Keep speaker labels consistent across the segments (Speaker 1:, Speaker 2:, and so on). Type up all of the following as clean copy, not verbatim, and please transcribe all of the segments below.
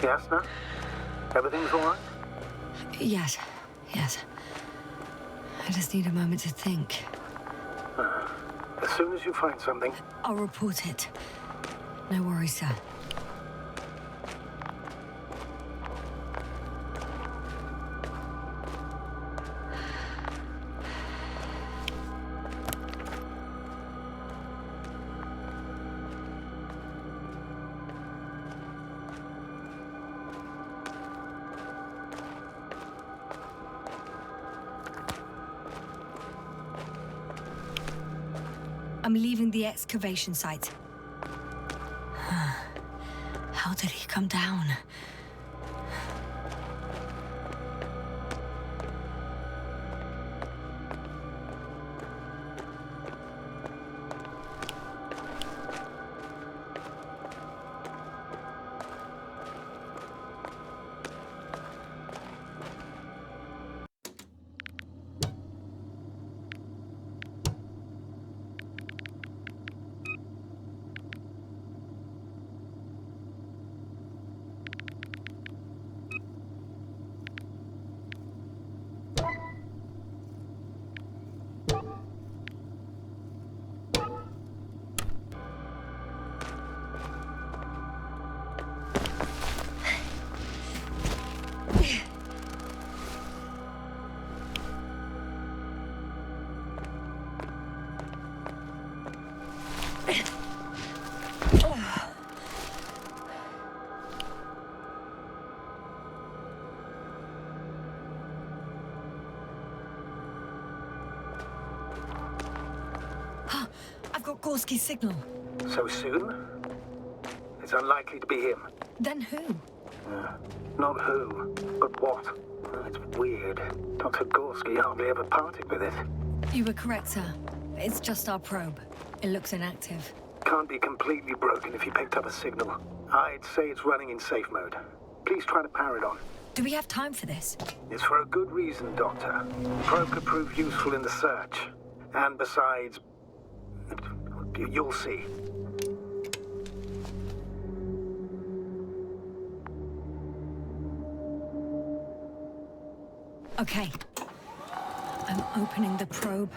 Speaker 1: Yes, no? Everything's all right?
Speaker 2: Yes. I just need a moment to think.
Speaker 1: As soon as you find something.
Speaker 2: I'll report it. No worries, sir. I'm leaving the excavation site. How did he come down? I've got Gorski's signal.
Speaker 1: So soon? It's unlikely to be him.
Speaker 2: Then who?
Speaker 1: Not who, but what. It's weird. Dr. Gorski hardly ever parted with it.
Speaker 2: You were correct, sir. It's just our probe. It looks inactive.
Speaker 1: Can't be completely broken if you picked up a signal. I'd say it's running in safe mode. Please try to power it on.
Speaker 2: Do we have time for this?
Speaker 1: It's for a good reason, Doctor. Probe could prove useful in the search. And besides, you'll see.
Speaker 2: Okay. I'm opening the probe.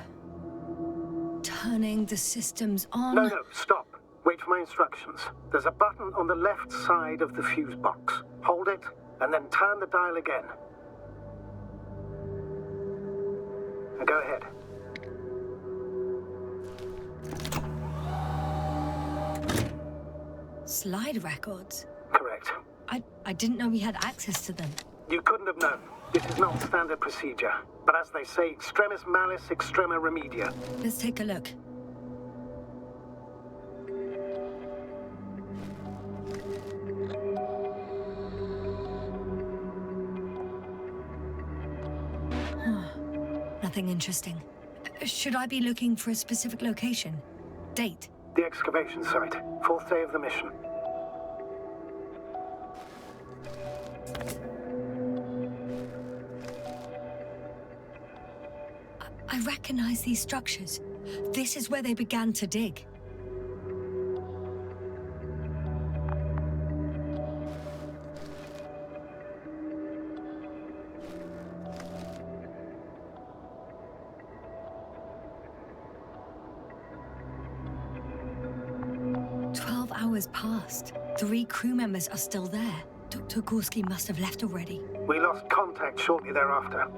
Speaker 2: Turning the systems on.
Speaker 1: No, stop. Wait for my instructions. There's a button on the left side of the fuse box. Hold it, and then turn the dial again. Now go ahead.
Speaker 2: Slide records?
Speaker 1: Correct.
Speaker 2: I didn't know we had access to them.
Speaker 1: You couldn't have known. This is not standard procedure. But as they say, extremis malice, extrema remedia.
Speaker 2: Let's take a look. Nothing interesting. Should I be looking for a specific location? Date?
Speaker 1: The excavation site. 4th day of the mission.
Speaker 2: I recognize these structures. This is where they began to dig. Hours passed. 3 crew members are still there. Dr. Gorski must have left already.
Speaker 1: We lost contact shortly thereafter.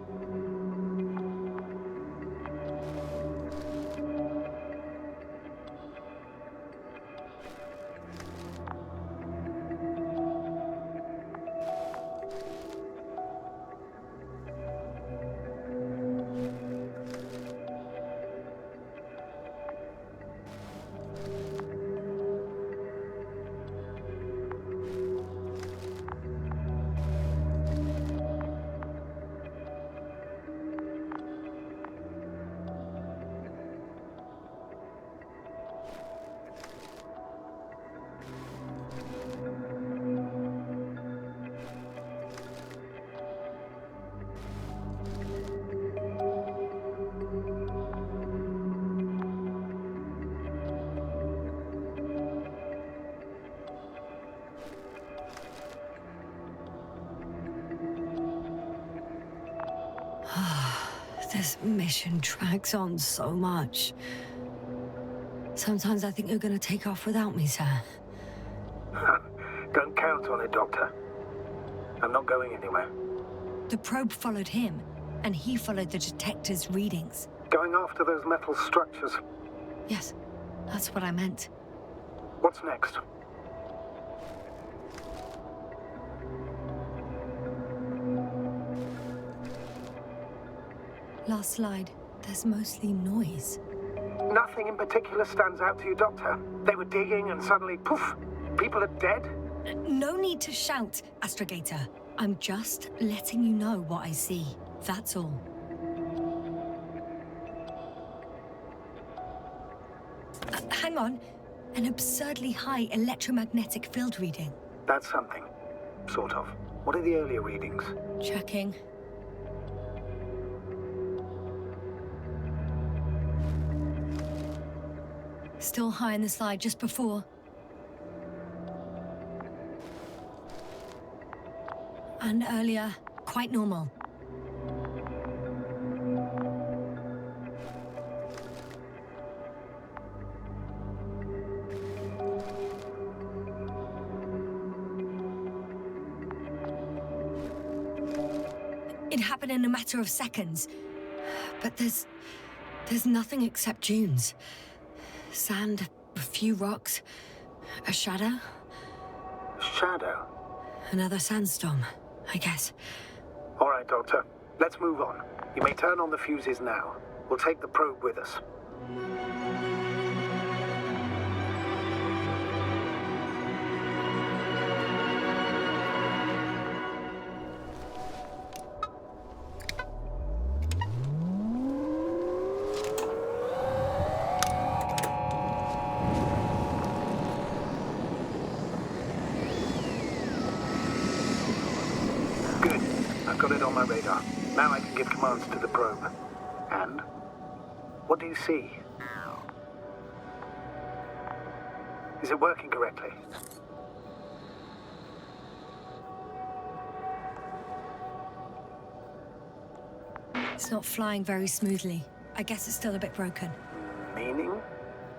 Speaker 2: This mission drags on so much. Sometimes I think you're gonna take off without me, sir.
Speaker 1: Don't count on it, Doctor. I'm not going anywhere.
Speaker 2: The probe followed him, and he followed the detector's readings.
Speaker 1: Going after those metal structures.
Speaker 2: Yes, that's what I meant.
Speaker 1: What's next?
Speaker 2: Last slide. There's mostly noise.
Speaker 1: Nothing in particular stands out to you, Doctor. They were digging and suddenly, poof, people are dead?
Speaker 2: No need to shout, Astrogator. I'm just letting you know what I see. That's all. Hang on. An absurdly high electromagnetic field reading.
Speaker 1: That's something. Sort of. What are the earlier readings?
Speaker 2: Checking. Still high in the slide just before. And earlier, quite normal. It happened in a matter of seconds. But there's nothing except dunes. Sand, a few rocks, a shadow.
Speaker 1: Shadow?
Speaker 2: Another sandstorm, I guess.
Speaker 1: All right, Doctor. Let's move on. You may turn on the fuses now. We'll take the probe with us. Good. I've got it on my radar. Now I can give commands to the probe. And? What do you see? Is it working correctly?
Speaker 2: It's not flying very smoothly. I guess it's still a bit broken.
Speaker 1: Meaning?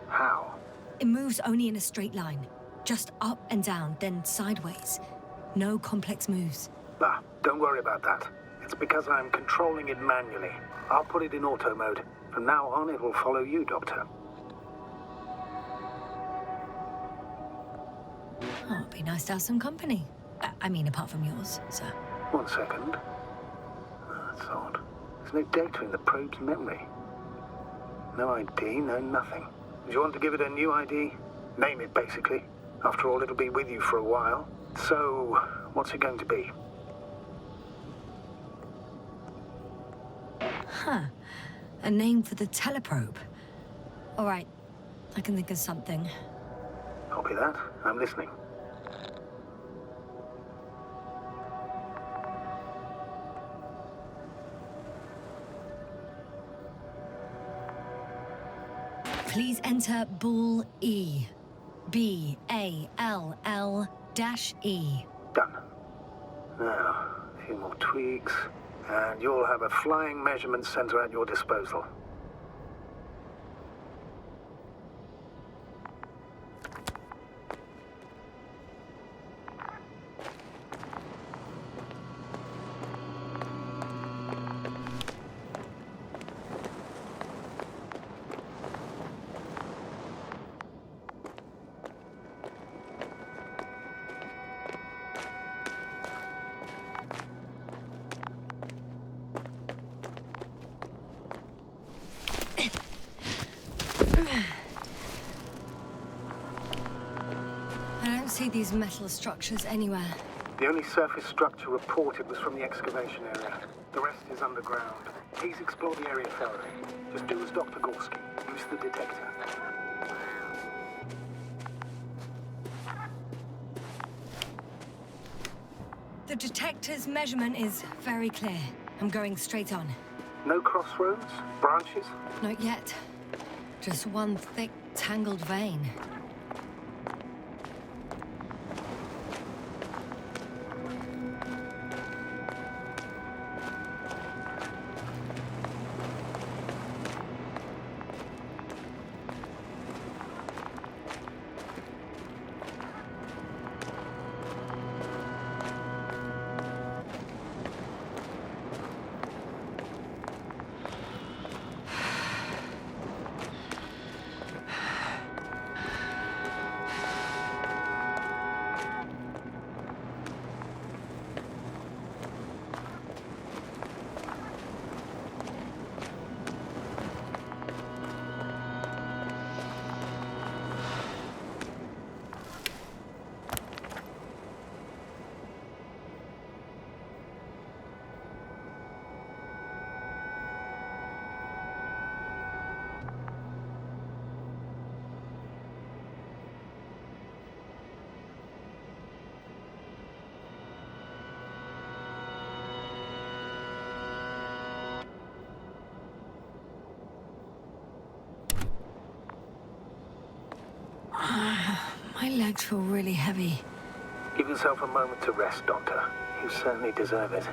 Speaker 1: How?
Speaker 2: It moves only in a straight line. Just up and down, then sideways. No complex moves.
Speaker 1: Ah, don't worry about that. It's because I'm controlling it manually. I'll put it in auto mode. From now on, it will follow you, Doctor.
Speaker 2: Oh, it'd be nice to have some company. I mean, apart from yours, sir.
Speaker 1: 1 second. That's odd. There's no data in the probe's memory. No ID, no nothing. Do you want to give it a new ID? Name it, basically. After all, it'll be with you for a while. So, what's it going to be?
Speaker 2: Huh. A name for the teleprobe. All right. I can think of something.
Speaker 1: Copy that. I'm listening.
Speaker 2: Please enter Ball E. B-A-L-L-E.
Speaker 1: Done. Now, a few more tweaks, and you'll have a flying measurement center at your disposal.
Speaker 2: I don't see these metal structures anywhere.
Speaker 1: The only surface structure reported was from the excavation area. The rest is underground. Please explore the area thoroughly. Just do as Dr. Gorski. Use the detector.
Speaker 2: The detector's measurement is very clear. I'm going straight on.
Speaker 1: No crossroads? Branches?
Speaker 2: Not yet. Just one thick, tangled vein. My legs feel really heavy.
Speaker 1: Give yourself a moment to rest, Doctor. You certainly deserve it.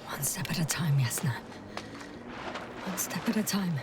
Speaker 2: One step at a time, Yasna. One step at a time.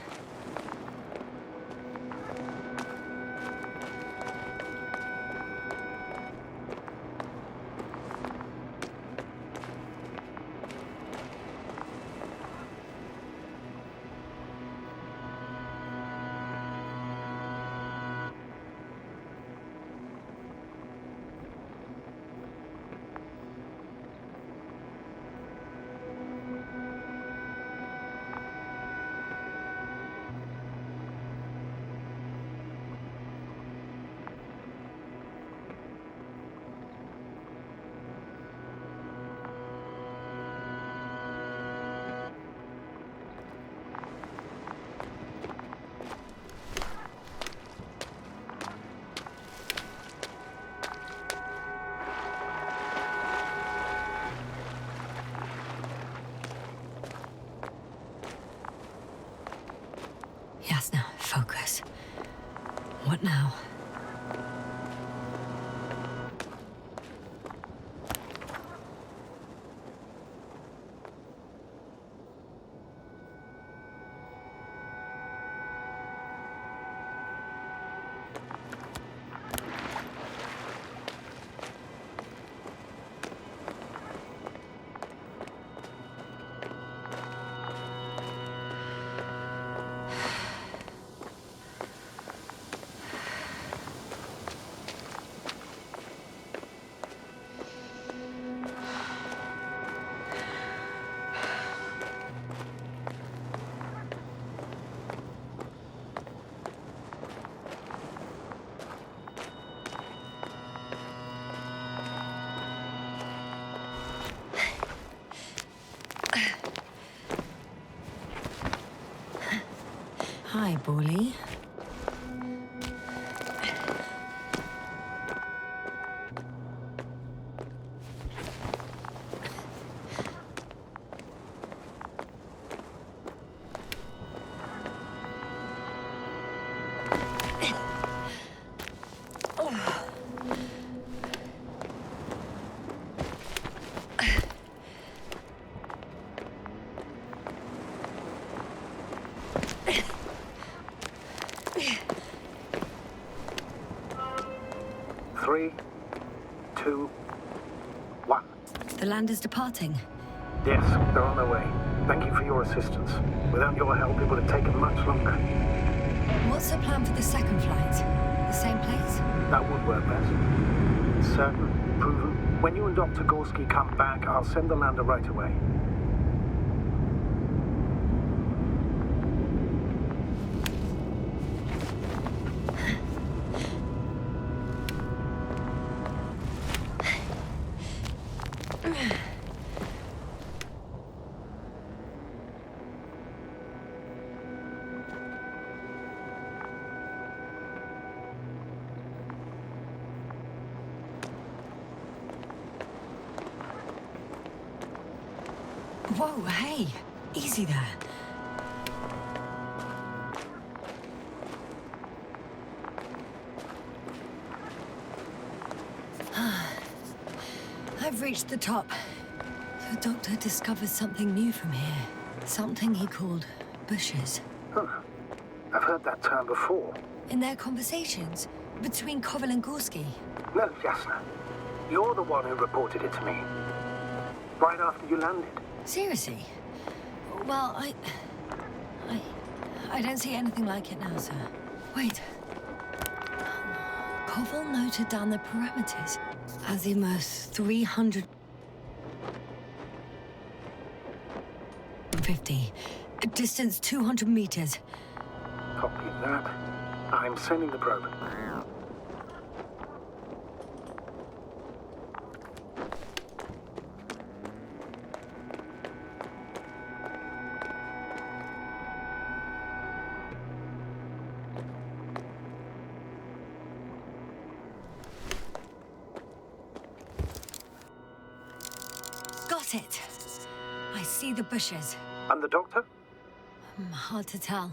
Speaker 2: Yasna, focus. What now? Hi, Bully.
Speaker 1: Three, two, one.
Speaker 2: The land is departing.
Speaker 1: Yes, they're on their way. Thank you for your assistance. Without your help, it would have taken much longer.
Speaker 2: What's the plan for the second flight? The same place?
Speaker 1: That would work best. Certain, proven. When you and Dr. Gorski come back, I'll send the lander right away.
Speaker 2: Whoa, hey, easy there. I've reached the top. The doctor discovered something new from here. Something he called bushes.
Speaker 1: Huh. I've heard that term before.
Speaker 2: In their conversations between Koval and Gorski.
Speaker 1: No, Jasna. You're the one who reported it to me. Right after you landed.
Speaker 2: Seriously? Well, I don't see anything like it now, sir. Wait. Koval noted down the parameters. Azimuth 350. Distance 200 meters.
Speaker 1: Copy that. I'm sending the probe.
Speaker 2: Got it. I see the bushes.
Speaker 1: And the doctor?
Speaker 2: Hard to tell.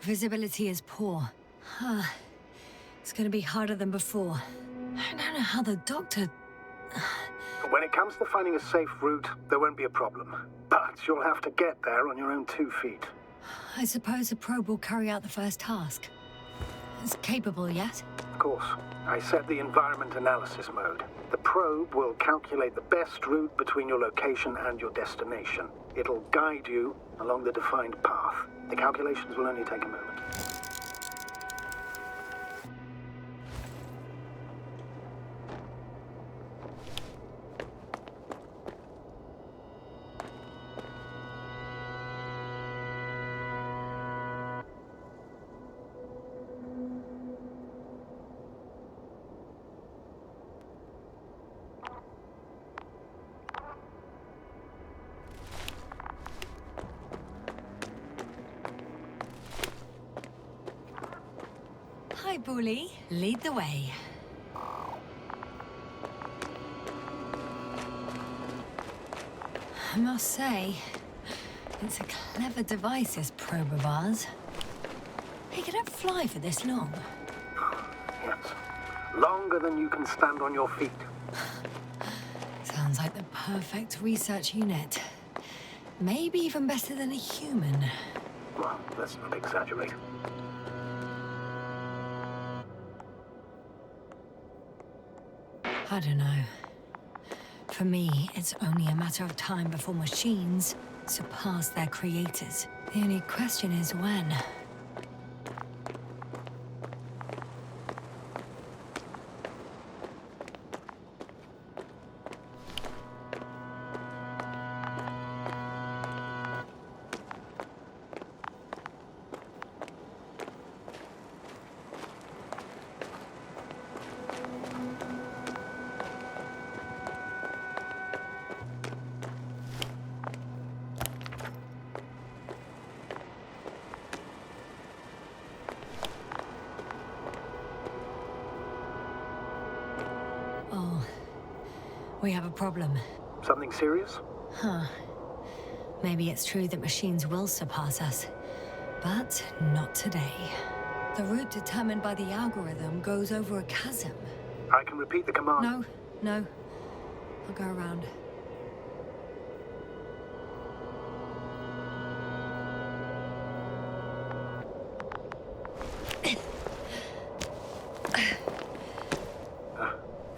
Speaker 2: Visibility is poor. It's gonna be harder than before. I don't know how the doctor...
Speaker 1: When it comes to finding a safe route, there won't be a problem. But you'll have to get there on your own 2 feet.
Speaker 2: I suppose the probe will carry out the first task. It's capable yet?
Speaker 1: Of course. I set the environment analysis mode. The probe will calculate the best route between your location and your destination. It'll guide you along the defined path. The calculations will only take a moment.
Speaker 2: Hi, Bully. Lead the way. I must say, it's a clever device, this probe of ours. It could not fly for this long.
Speaker 1: Yes. Longer than you can stand on your feet.
Speaker 2: Sounds like the perfect research unit. Maybe even better than a human.
Speaker 1: Well, let's not exaggerate.
Speaker 2: I don't know. For me, it's only a matter of time before machines surpass their creators. The only question is when. Oh, we have a problem.
Speaker 1: Something serious?
Speaker 2: Huh. Maybe it's true that machines will surpass us, but not today. The route determined by the algorithm goes over a chasm.
Speaker 1: I can repeat the command.
Speaker 2: No. I'll go around.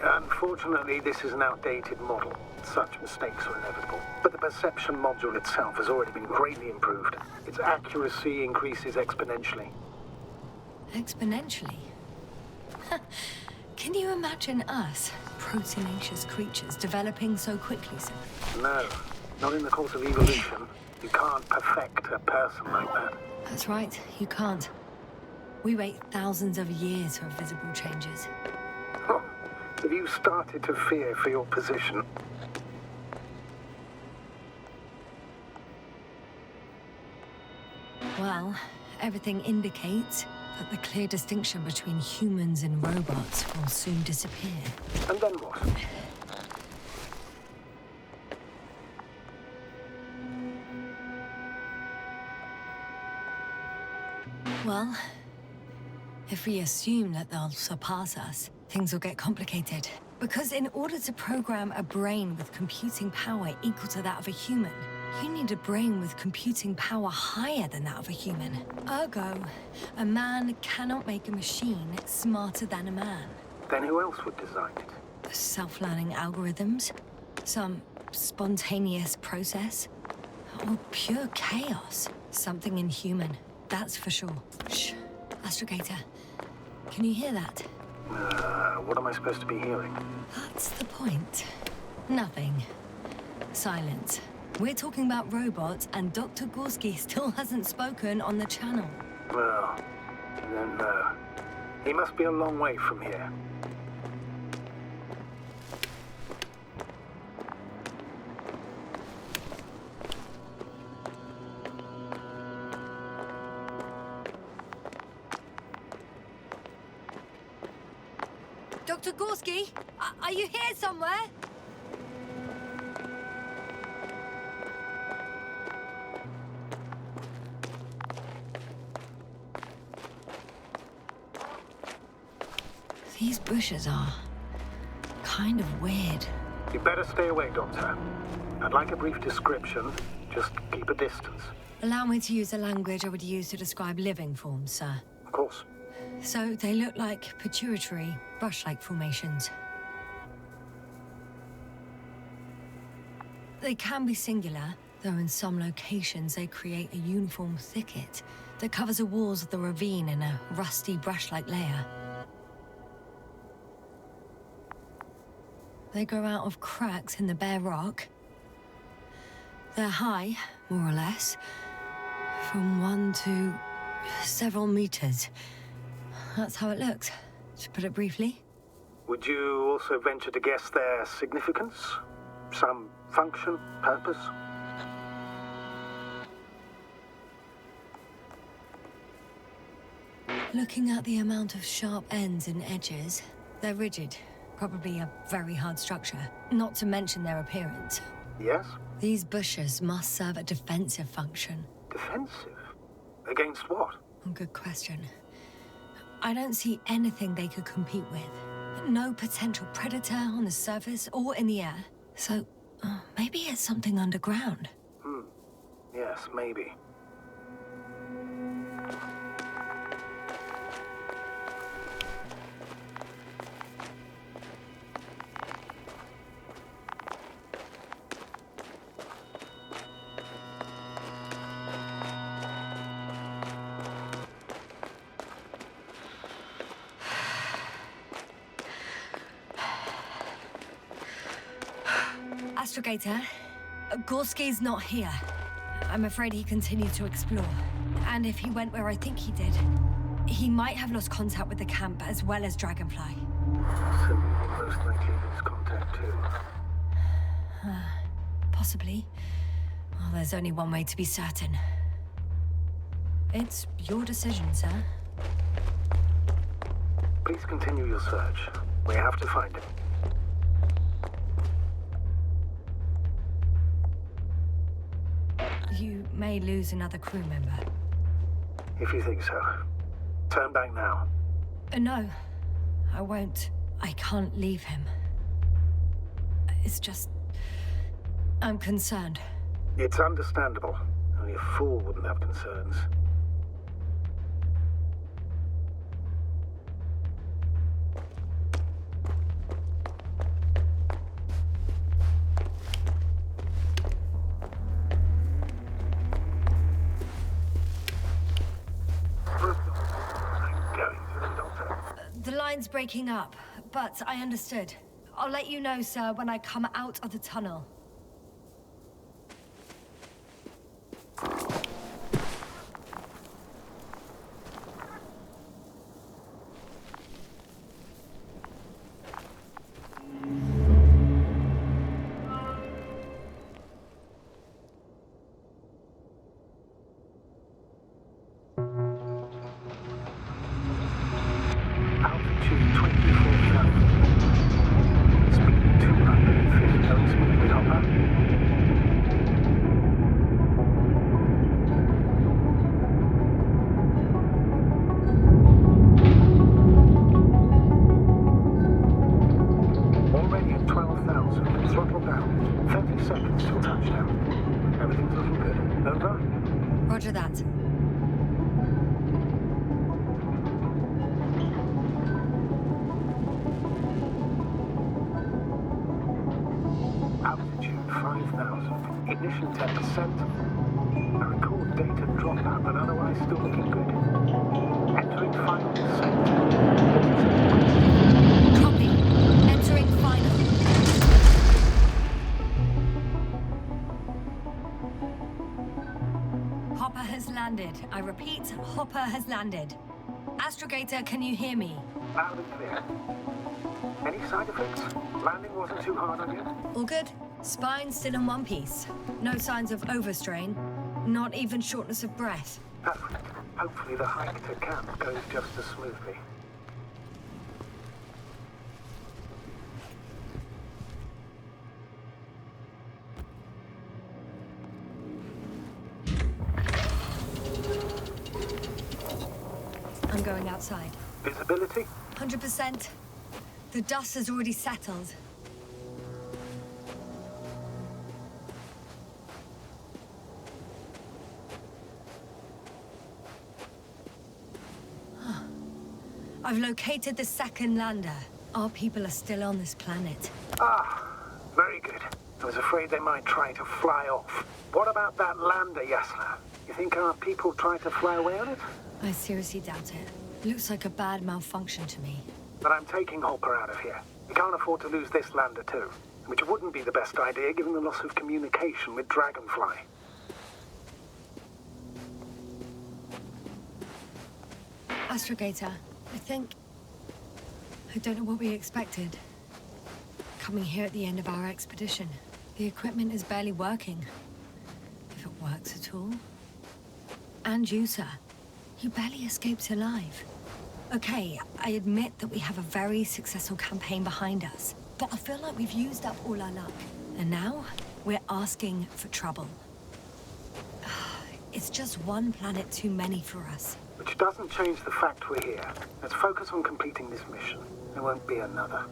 Speaker 1: Unfortunately, this is an outdated model. Such mistakes are inevitable. But the perception module itself has already been greatly improved. Its accuracy increases exponentially.
Speaker 2: Exponentially? Can you imagine us, proteinaceous creatures, developing so quickly, sir?
Speaker 1: No, not in the course of evolution. You can't perfect a person like that.
Speaker 2: That's right, you can't. We wait thousands of years for visible changes.
Speaker 1: Oh, have you started to fear for your position?
Speaker 2: Well, everything indicates that the clear distinction between humans and robots will soon disappear.
Speaker 1: And then what?
Speaker 2: Well, if we assume that they'll surpass us, things will get complicated. Because in order to program a brain with computing power equal to that of a human, you need a brain with computing power higher than that of a human. Ergo, a man cannot make a machine smarter than a man.
Speaker 1: Then who else would design it?
Speaker 2: Self-learning algorithms? Some spontaneous process? Or pure chaos? Something inhuman, that's for sure. Shh, Astrogator. Can you hear that?
Speaker 1: What am I supposed to be hearing?
Speaker 2: That's the point. Nothing. Silence. We're talking about robots, and Dr. Gorski still hasn't spoken on the channel.
Speaker 1: Well, I don't know. He must be a long way from here.
Speaker 2: Dr. Gorski, are you here somewhere? These bushes are kind of weird.
Speaker 1: You better stay away, Doctor. I'd like a brief description. Just keep a distance.
Speaker 2: Allow me to use the language I would use to describe living forms, sir.
Speaker 1: Of course.
Speaker 2: So they look like pituitary, brush-like formations. They can be singular, though in some locations they create a uniform thicket that covers the walls of the ravine in a rusty brush-like layer. They grow out of cracks in the bare rock. They're high, more or less, from 1 to several meters. That's how it looks, to put it briefly.
Speaker 1: Would you also venture to guess their significance? Some function, purpose?
Speaker 2: Looking at the amount of sharp ends and edges, they're rigid. Probably a very hard structure, not to mention their appearance.
Speaker 1: Yes?
Speaker 2: These bushes must serve a defensive function.
Speaker 1: Defensive? Against what?
Speaker 2: Good question. I don't see anything they could compete with. No potential predator on the surface or in the air. So, maybe it's something underground.
Speaker 1: Yes, maybe.
Speaker 2: Astrogator, Gorski's not here. I'm afraid he continued to explore. And if he went where I think he did, he might have lost contact with the camp as well as Dragonfly.
Speaker 1: So we will most likely lose contact too.
Speaker 2: Possibly. Well, there's only one way to be certain. It's your decision, sir.
Speaker 1: Please continue your search. We have to find him.
Speaker 2: You may lose another crew member.
Speaker 1: If you think so. Turn back now.
Speaker 2: No, I won't. I can't leave him. It's just... I'm concerned.
Speaker 1: It's understandable. Only a fool wouldn't have concerns.
Speaker 2: The line's breaking up, but I understood. I'll let you know, sir, when I come out of the tunnel.
Speaker 1: Altitude 24,000. Speed 250 knots per hour. ground. 30 seconds till touchdown. Everything's looking good. Over?
Speaker 2: Roger that.
Speaker 1: Altitude 5,000. Ignition 10%. I record data dropout, but otherwise still looking good. Entering final descent. 37
Speaker 2: Copy. Entering final. Hopper has landed. I repeat, Hopper has landed. Astrogator, can you hear me?
Speaker 1: Loud and clear. Any side effects? Landing wasn't too hard on you?
Speaker 2: All good? Spine still in one piece. No signs of overstrain. Not even shortness of breath.
Speaker 1: Perfect. Hopefully the hike to camp goes just as smoothly.
Speaker 2: I'm going outside.
Speaker 1: Visibility?
Speaker 2: 100%. The dust has already settled. I've located the second lander. Our people are still on this planet.
Speaker 1: Ah, very good. I was afraid they might try to fly off. What about that lander, Yasna? You think our people tried to fly away on it?
Speaker 2: I seriously doubt it. Looks like a bad malfunction to me.
Speaker 1: But I'm taking Hopper out of here. We can't afford to lose this lander too. Which wouldn't be the best idea given the loss of communication with Dragonfly.
Speaker 2: Astrogator, I don't know what we expected. Coming here at the end of our expedition. The equipment is barely working. If it works at all. And you, sir. You barely escaped alive. Okay, I admit that we have a very successful campaign behind us. But I feel like we've used up all our luck. And now, we're asking for trouble. It's just one planet too many for us.
Speaker 1: Which doesn't change the fact we're here. Let's focus on completing this mission. There won't be another.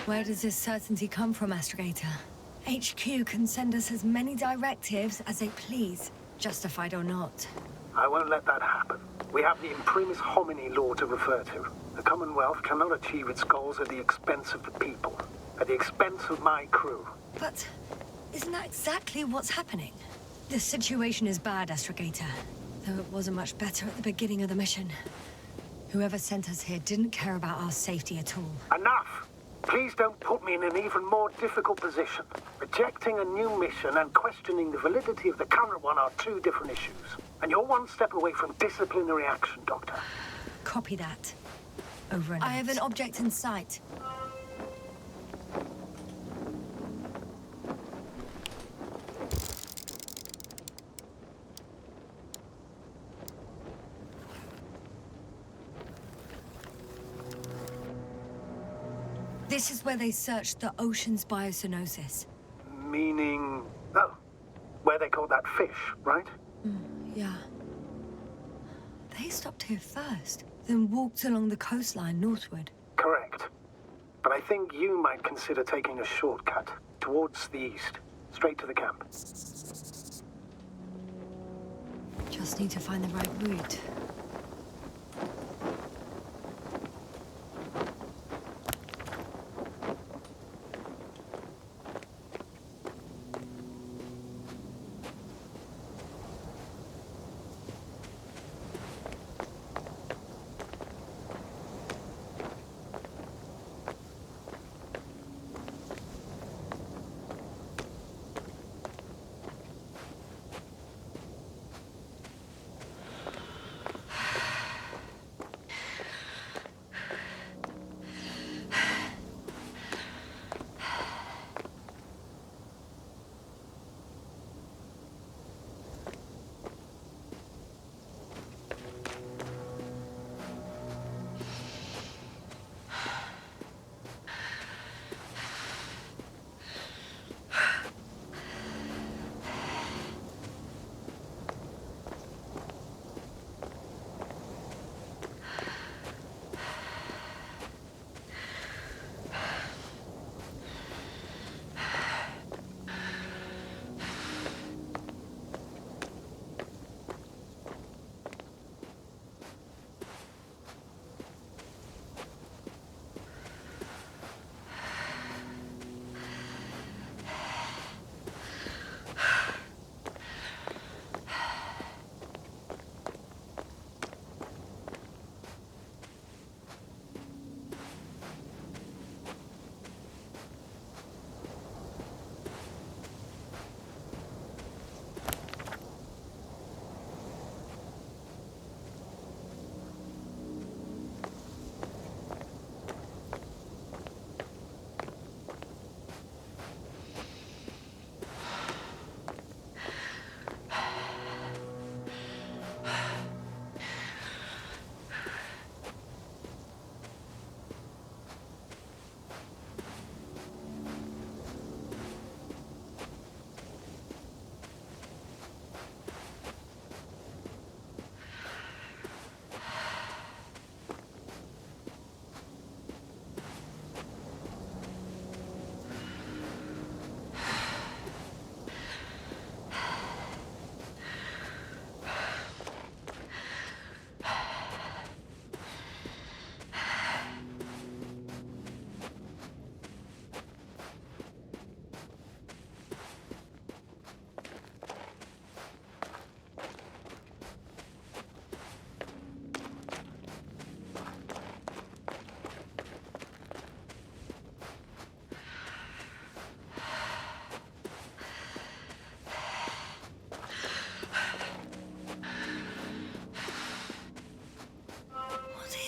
Speaker 2: Where does this certainty come from, Astrogator? HQ can send us as many directives as they please, justified or not.
Speaker 1: I won't let that happen. We have the imprimis homini law to refer to. The Commonwealth cannot achieve its goals at the expense of the people. At the expense of my crew.
Speaker 2: But isn't that exactly what's happening? The situation is bad, Astrogator. Though it wasn't much better at the beginning of the mission. Whoever sent us here didn't care about our safety at all.
Speaker 1: Enough! Please don't put me in an even more difficult position. Rejecting a new mission and questioning the validity of the current one are two different issues. And you're one step away from disciplinary action, Doctor.
Speaker 2: Copy that. Over and out. I have an object in sight. This is where they searched the ocean's biocenosis.
Speaker 1: Meaning... oh, where they caught that fish, right?
Speaker 2: Yeah. They stopped here first, then walked along the coastline northward.
Speaker 1: Correct. But I think you might consider taking a shortcut towards the east, straight to the camp.
Speaker 2: Just need to find the right route.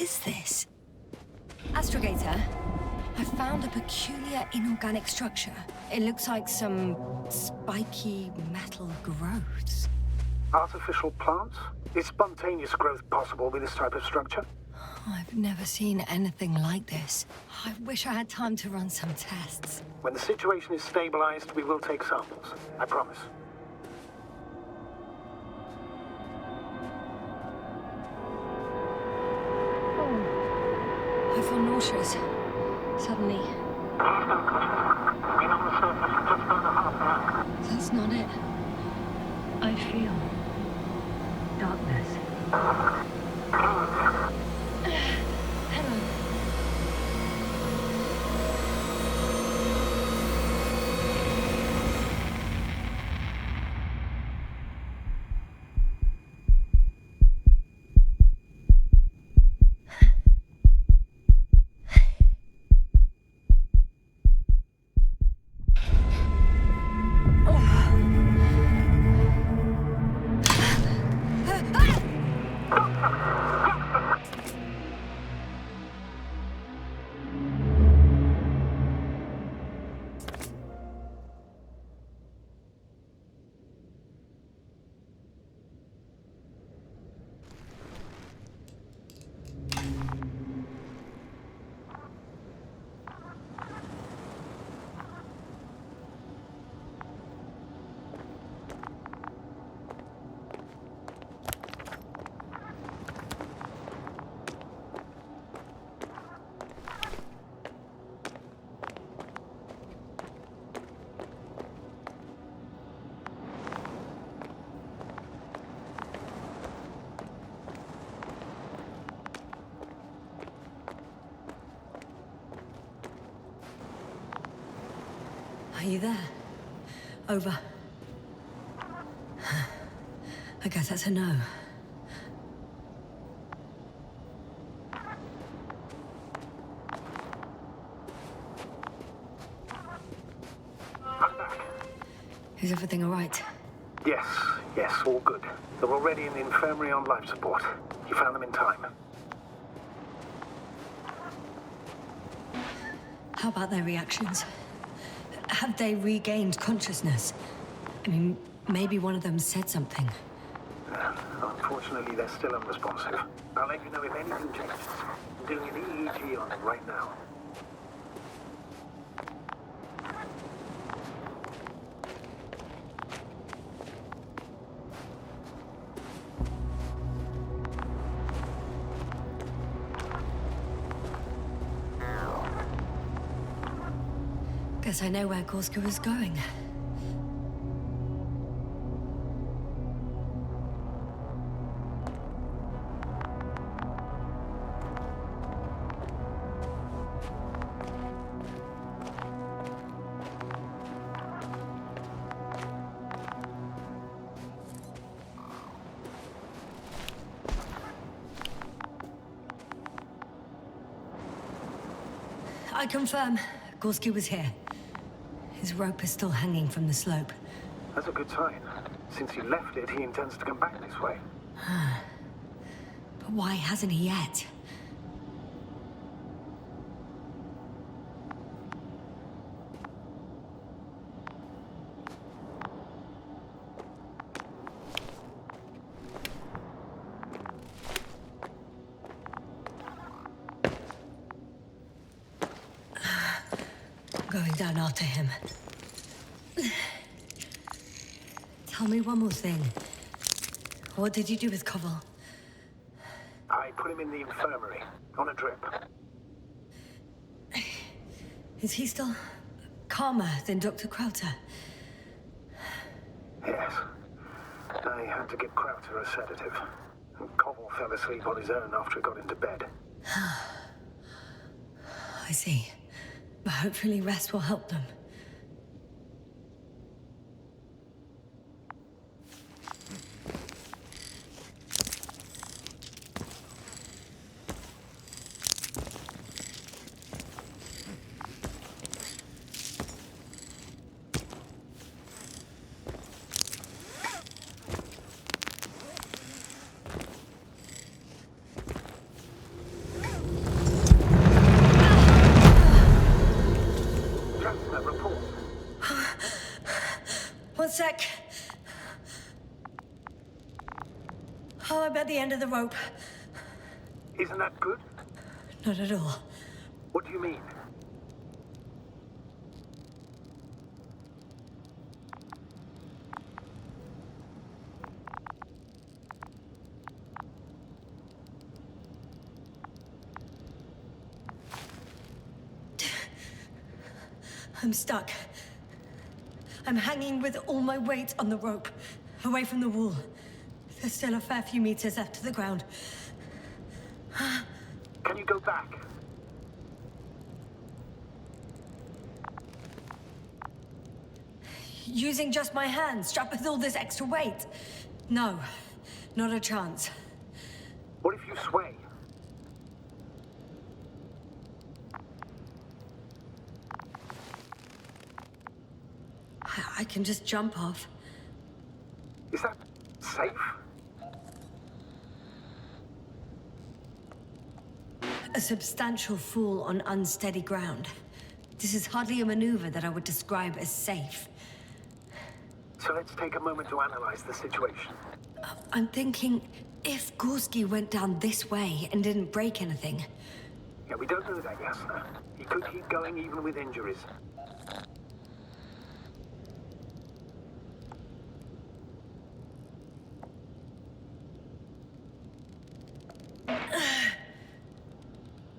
Speaker 2: is this? Astrogator, I found a peculiar inorganic structure. It looks like some spiky metal growths.
Speaker 1: Artificial plants? Is spontaneous growth possible with this type of structure?
Speaker 2: I've never seen anything like this. I wish I had time to run some tests.
Speaker 1: When the situation is stabilized, we will take samples. I promise.
Speaker 2: I feel nauseous. Suddenly. That's not it. I feel darkness. Hello. Are you there? Over. I guess that's a no.
Speaker 1: I'm back.
Speaker 2: Is everything all right?
Speaker 1: Yes, all good. They're already in the infirmary on life support. You found them in time.
Speaker 2: How about their reactions? Have they regained consciousness? I mean, maybe one of them said something.
Speaker 1: Unfortunately, they're still unresponsive. I'll let you know if anything changes. I'm doing an EEG on them right now.
Speaker 2: Guess I know where Gorska was going. I confirm, Gorski was here. His rope is still hanging from the slope.
Speaker 1: That's a good sign. Since he left it, he intends to come back this way.
Speaker 2: But why hasn't he yet? Going down after him. Tell me one more thing. What did you do with Koval?
Speaker 1: I put him in the infirmary, on a drip.
Speaker 2: Is he still calmer than Dr. Krauter?
Speaker 1: Yes. I had to give Krauter a sedative. And Koval fell asleep on his own after he got into bed.
Speaker 2: I see. But hopefully rest will help them. One sec. Oh, I'm at the end of the rope.
Speaker 1: Isn't that good?
Speaker 2: Not at all.
Speaker 1: What do you mean?
Speaker 2: I'm stuck. I'm hanging with all my weight on the rope, away from the wall. There's still a fair few meters left to the ground.
Speaker 1: Can you go back?
Speaker 2: Using just my hands, strapped with all this extra weight? No, not a chance.
Speaker 1: What if you sway?
Speaker 2: I can just jump off.
Speaker 1: Is that safe?
Speaker 2: A substantial fall on unsteady ground. This is hardly a maneuver that I would describe as safe.
Speaker 1: So let's take a moment to analyze the situation.
Speaker 2: I'm thinking, if Gorski went down this way and didn't break anything...
Speaker 1: Yeah, we don't know that, Yasna. He could keep going even with injuries.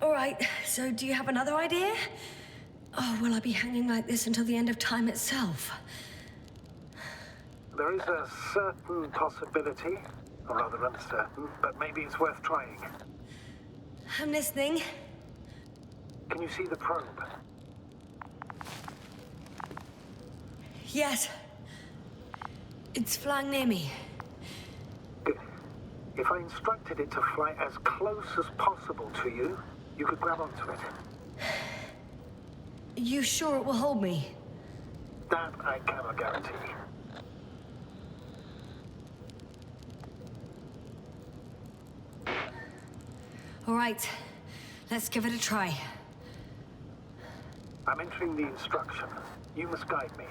Speaker 2: All right, so do you have another idea? Oh, will I be hanging like this until the end of time itself?
Speaker 1: There is a certain possibility, or rather uncertain, but maybe it's worth trying.
Speaker 2: I'm listening.
Speaker 1: Can you see the probe?
Speaker 2: Yes. It's flying near me.
Speaker 1: Good. If I instructed it to fly as close as possible to you, you could grab onto it.
Speaker 2: You sure it will hold me?
Speaker 1: That I cannot guarantee.
Speaker 2: All right, let's give it a try.
Speaker 1: I'm entering the instruction. You must guide me.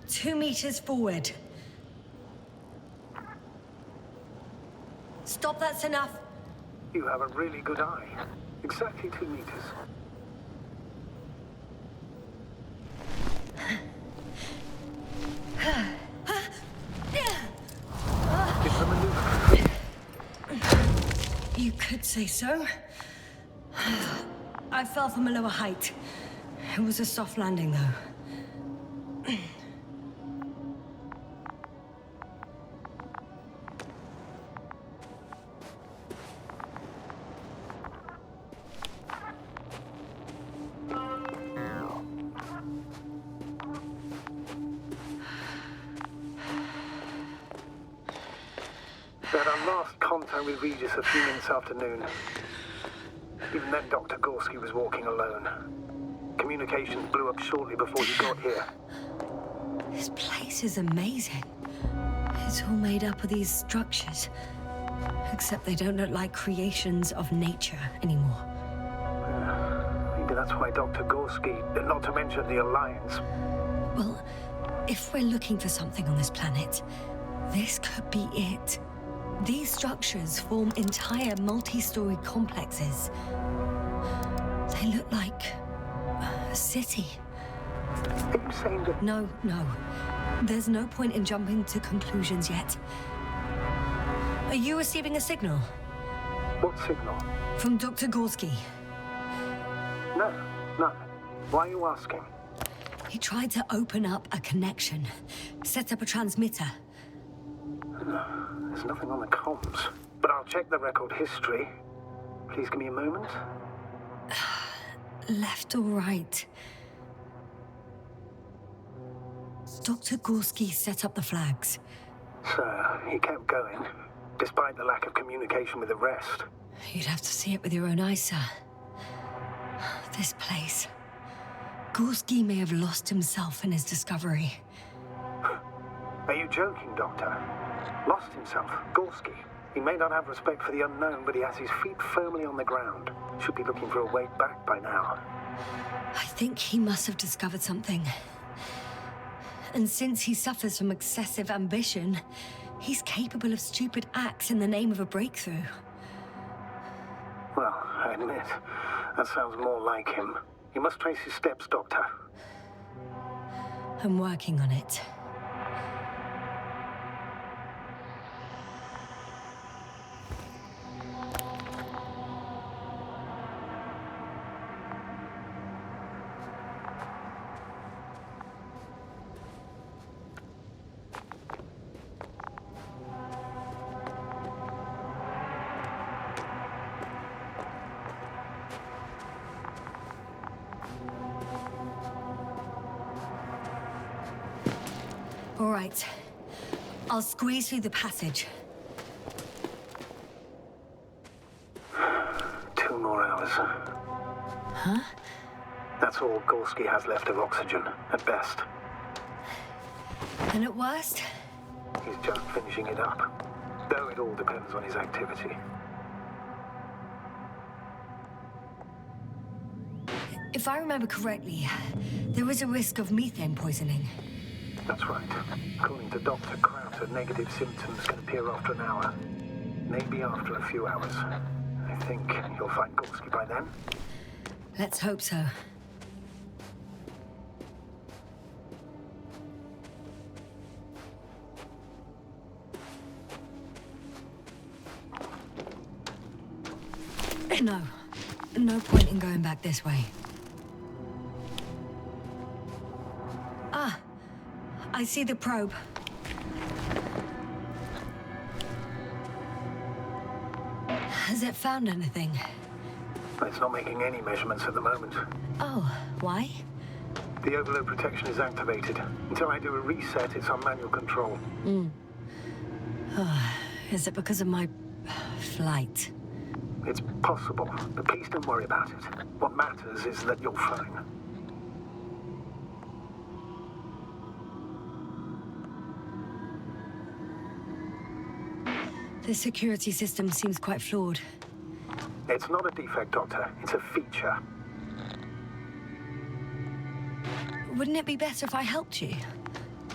Speaker 2: 2 meters forward. Stop, that's enough.
Speaker 1: You have a really good eye. Exactly 2 meters. It's a maneuver.
Speaker 2: You could say so. I fell from a lower height. It was a soft landing, though.
Speaker 1: We had our last contact with Regis a few minutes after noon. Even then, Dr. Gorski was walking alone. Communications blew up shortly before he got here.
Speaker 2: This place is amazing. It's all made up of these structures. Except they don't look like creations of nature anymore.
Speaker 1: Maybe that's why Dr. Gorski, not to mention the Alliance.
Speaker 2: Well, if we're looking for something on this planet, this could be it. These structures form entire multi-story complexes. They look like a city.
Speaker 1: Are you saying that...
Speaker 2: No. There's no point in jumping to conclusions yet. Are you receiving a signal?
Speaker 1: What signal?
Speaker 2: From Dr. Gorski.
Speaker 1: No, none. Why are you asking?
Speaker 2: He tried to open up a connection, set up a transmitter.
Speaker 1: There's nothing on the comms, but I'll check the record history. Please give me a moment.
Speaker 2: Left or right? Dr. Gorski set up the flags.
Speaker 1: So, he kept going, despite the lack of communication with the rest.
Speaker 2: You'd have to see it with your own eyes, sir. This place. Gorski may have lost himself in his discovery.
Speaker 1: Are you joking, Doctor? Lost himself? Gorski? He may not have respect for the unknown, but he has his feet firmly on the ground. Should be looking for a way back by now.
Speaker 2: I think he must have discovered something. And since he suffers from excessive ambition, he's capable of stupid acts in the name of a breakthrough.
Speaker 1: Well, I admit, that sounds more like him. You must trace his steps, Doctor.
Speaker 2: I'm working on it. All right. I'll squeeze through the passage.
Speaker 1: 2 more hours.
Speaker 2: Huh?
Speaker 1: That's all Gorski has left of oxygen, at best.
Speaker 2: And at worst?
Speaker 1: He's just finishing it up. Though it all depends on his activity.
Speaker 2: If I remember correctly, there is a risk of methane poisoning.
Speaker 1: That's right. According to Dr. Krauser, negative symptoms can appear after an hour. Maybe after a few hours. I think you'll find Gorski by then.
Speaker 2: Let's hope so. No. No point in going back this way. Ah! I see the probe. Has it found anything?
Speaker 1: It's not making any measurements at the moment.
Speaker 2: Oh, why?
Speaker 1: The overload protection is activated. Until I do a reset, it's on manual control.
Speaker 2: Is it because of my flight?
Speaker 1: It's possible, but please don't worry about it. What matters is that you're fine.
Speaker 2: The security system seems quite flawed.
Speaker 1: It's not a defect, Doctor. It's a feature.
Speaker 2: Wouldn't it be better if I helped you?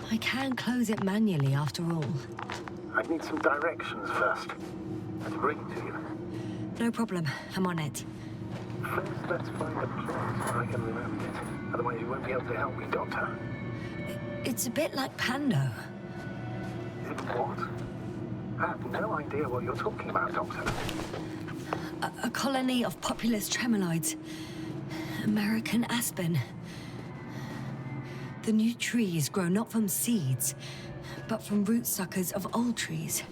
Speaker 2: I can close it manually, after all.
Speaker 1: I'd need some directions first. Let's bring it to you.
Speaker 2: No problem. I'm on it.
Speaker 1: First, let's find a place where I can remember it. Otherwise, you won't be able to help me, Doctor.
Speaker 2: It's a bit like Pando.
Speaker 1: It's what? I have no idea what you're talking about, Doctor.
Speaker 2: A colony of populous tremoloids. American aspen. The new trees grow not from seeds, but from root suckers of old trees.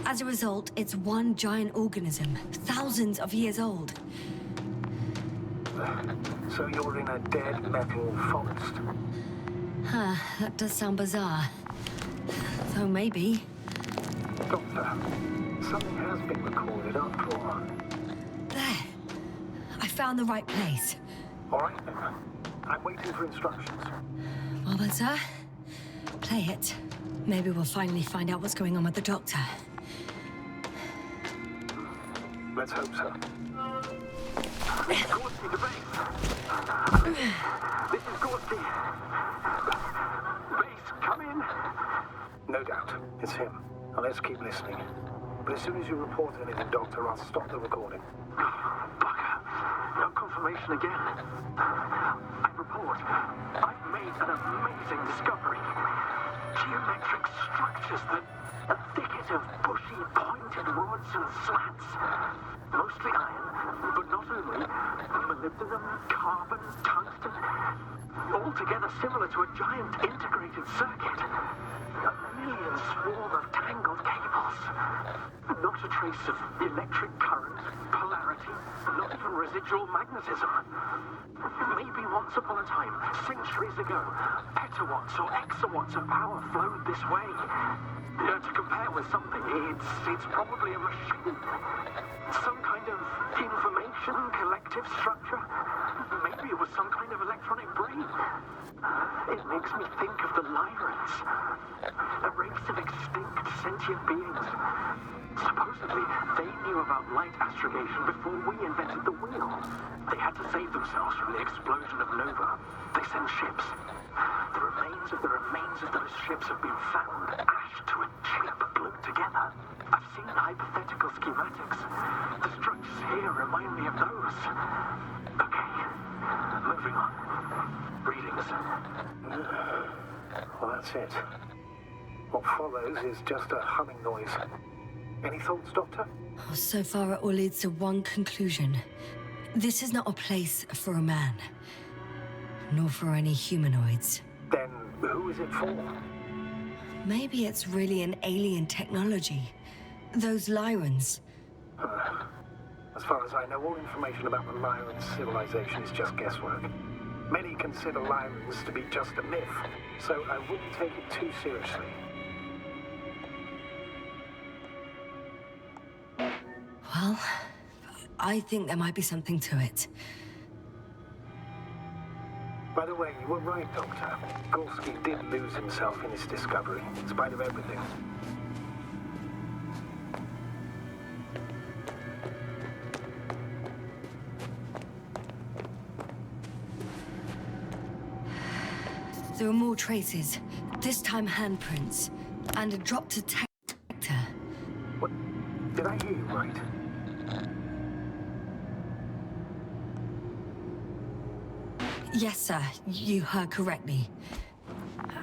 Speaker 2: As a result, it's one giant organism, thousands of years old.
Speaker 1: So you're in a dead metal forest?
Speaker 2: Huh, that does sound bizarre. Though maybe.
Speaker 1: Doctor, something has been recorded after all.
Speaker 2: There. I found the right place.
Speaker 1: All right, then. I'm waiting for instructions.
Speaker 2: Well then, sir, play it. Maybe we'll finally find out what's going on with the doctor.
Speaker 1: Let's hope so. Gorski, the base. This is Gorski. Base, come in. No doubt, it's him. Now let's keep listening. But as soon as you report anything, Doctor, I'll stop the recording.
Speaker 3: Bugger. No confirmation again. I report. I've made an amazing discovery. Geometric structures that a thicket of bushy, pointed rods and slats. Mostly iron, but not only. Molybdenum, carbon, tungsten. Altogether similar to a giant integrated circuit. A million swarm of tangled cables. Not a trace of electric current, polarity, not even residual magnetism. Maybe once upon a time, centuries ago, petawatts or exawatts of power flowed this way. To compare with something, it's probably a machine. Some kind of information information collective structure? Maybe it was some kind of electronic brain. It makes me think of the Lyrans, a race of extinct sentient beings. Supposedly, they knew about light astrogation before we invented the wheel. They had to save themselves from the explosion of Nova. They sent ships. The remains of those ships have been found, ashed to a chip glued together. I've seen hypothetical schematics. The structures here remind me of those. Okay, moving on. Readings.
Speaker 1: Well, that's it. What follows is just a humming noise. Any thoughts, Doctor?
Speaker 2: So far, it all leads to one conclusion. This is not a place for a man, nor for any humanoids.
Speaker 1: Then who is it for?
Speaker 2: Maybe it's really an alien technology. Those Lyrans.
Speaker 1: As far as I know, all information about the Lyran civilization is just guesswork. Many consider Lyrans to be just a myth, so I wouldn't take it too seriously.
Speaker 2: Well, I think there might be something to it.
Speaker 1: By the way, you were right, Doctor. Gorski did lose himself in his discovery, in spite of everything.
Speaker 2: There are more traces, this time handprints, and a drop detector.
Speaker 1: What? Did I hear you right?
Speaker 2: Yes, sir, you heard correctly.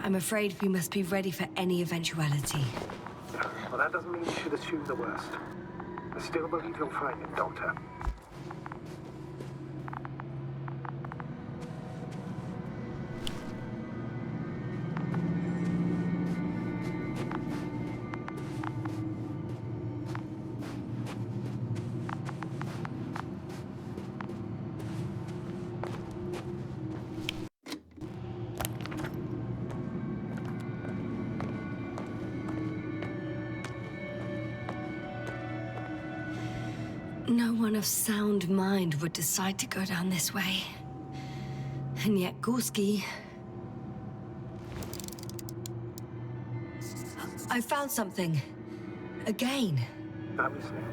Speaker 2: I'm afraid we must be ready for any eventuality.
Speaker 1: Well, that doesn't mean you should assume the worst. I still believe you'll find him, Doctor.
Speaker 2: No one of sound mind would decide to go down this way. And yet Gorski... I found something. Again.
Speaker 1: I'm listening.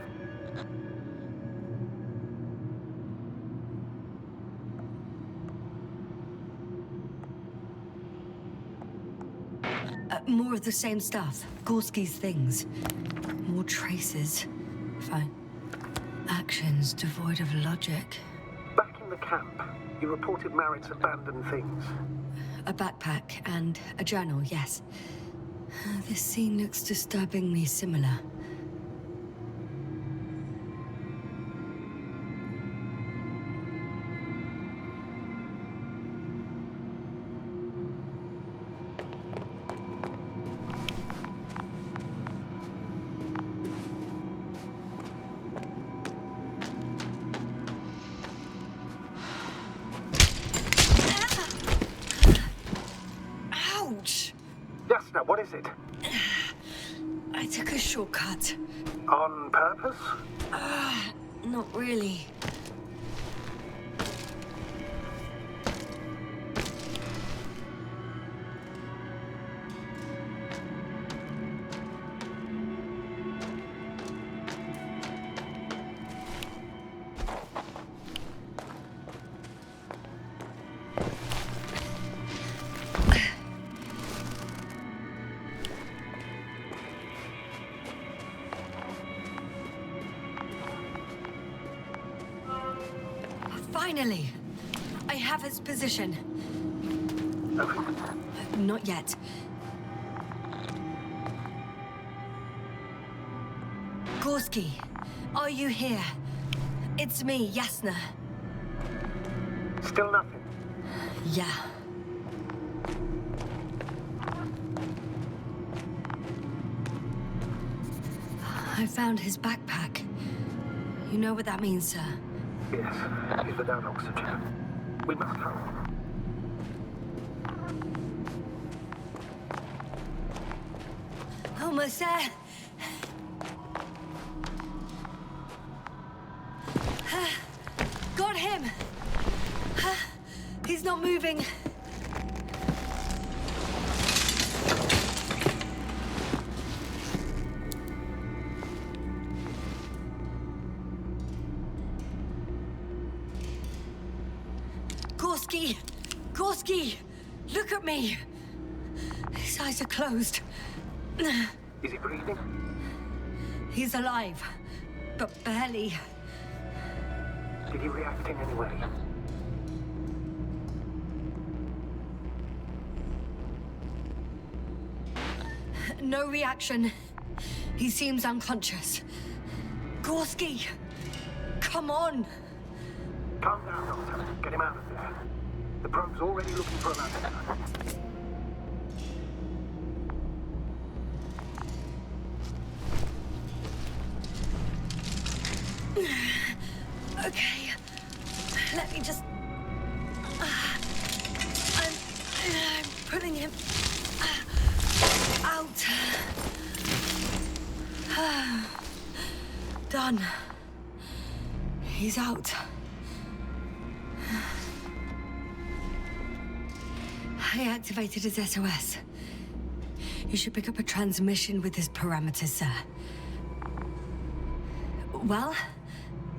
Speaker 2: More of the same stuff. Gorski's things. More traces. Fine. Actions devoid of logic.
Speaker 1: Back in the camp, you reported Merritt's abandoned things.
Speaker 2: A backpack and a journal, yes. This scene looks disturbingly similar. Ouch!
Speaker 1: Yasna, what is it?
Speaker 2: I took a shortcut.
Speaker 1: On purpose?
Speaker 2: Not really. Finally! I have its position. Not yet. Gorski, are you here? It's me, Yasna.
Speaker 1: Still nothing.
Speaker 2: Yeah. I found his backpack. You know what that means, sir?
Speaker 1: Yes, he's without oxygen. We must hurry.
Speaker 2: Almost there. him! He's not moving. Gorski! Gorski! Look at me! His eyes are closed.
Speaker 1: Is he breathing?
Speaker 2: He's alive, but barely.
Speaker 1: Did he react in any way?
Speaker 2: No reaction. He seems unconscious. Gorski! Come on!
Speaker 1: Calm down, Doctor. Get him out of there. The probe's already looking for an answer.
Speaker 2: Okay. Let me just... I'm pulling him out. Done. He's out. I activated his SOS. You should pick up a transmission with his parameters, sir. Well?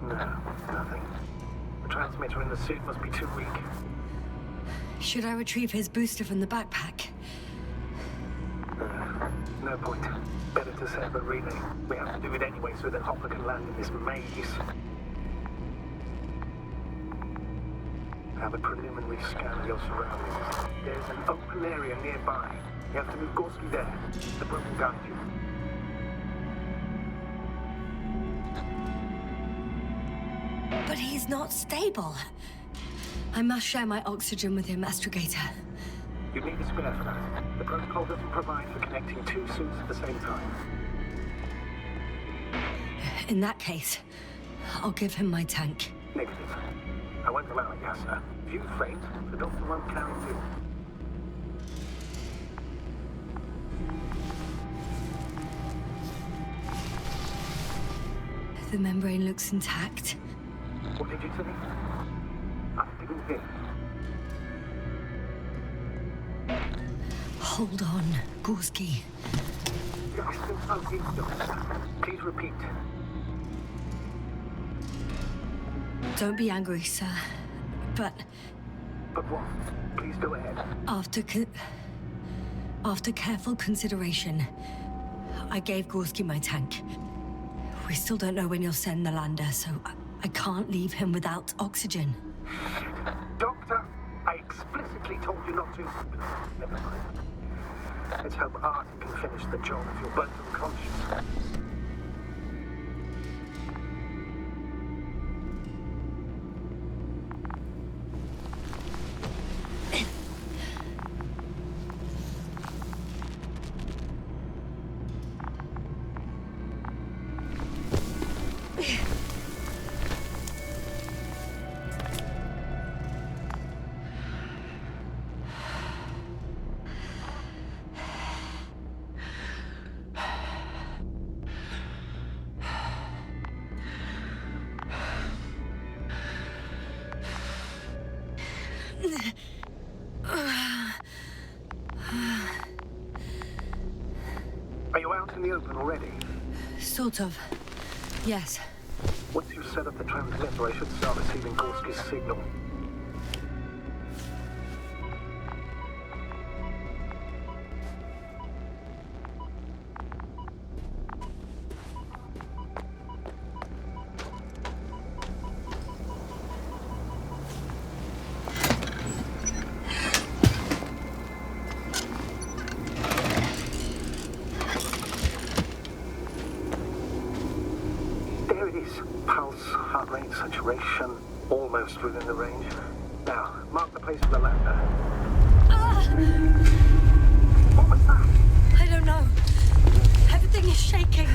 Speaker 1: No, nothing. The transmitter in the suit must be too weak.
Speaker 2: Should I retrieve his booster from the backpack?
Speaker 1: No point. Better to set up a relay. We have to do it anyway so that Hopper can land in this maze. Have a preliminary scan of your surroundings. There's an open area nearby. You have to move Gorski there. The probe will guide you.
Speaker 2: But he's not stable. I must share my oxygen with him, Astrogator.
Speaker 1: You'd need a spare for that. The protocol doesn't provide for connecting two suits at the same time.
Speaker 2: In that case, I'll give him my tank.
Speaker 1: Negative. I won't allow it, sir. If you faint, the doctor won't carry you.
Speaker 2: The membrane looks intact.
Speaker 1: What did you say? I didn't hear.
Speaker 2: Hold on, Gorski.
Speaker 1: I still can't hear you, Doctor. Please repeat.
Speaker 2: Don't be angry, sir. But
Speaker 1: But what? Please go ahead.
Speaker 2: after careful consideration, I gave Gorski my tank. We still don't know when you'll send the lander, so I can't leave him without oxygen.
Speaker 1: Doctor, I explicitly told you not to. Never mind. Let's hope Artie can finish the job if you're both unconscious. Are you out in the open already?
Speaker 2: Sort of. Yes.
Speaker 1: Once you've set up the transmitter, I should start receiving Gorski's signal. Pulse, heart rate, saturation, almost within the range. Now, mark the place for the lander. What was that?
Speaker 2: I don't know. Everything is shaking.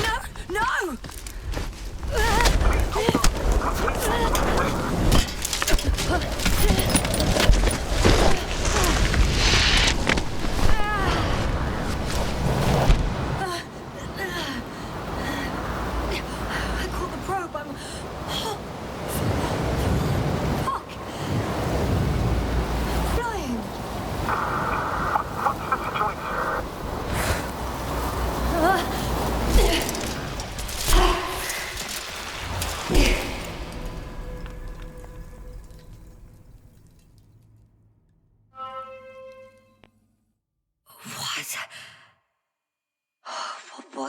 Speaker 2: No! No!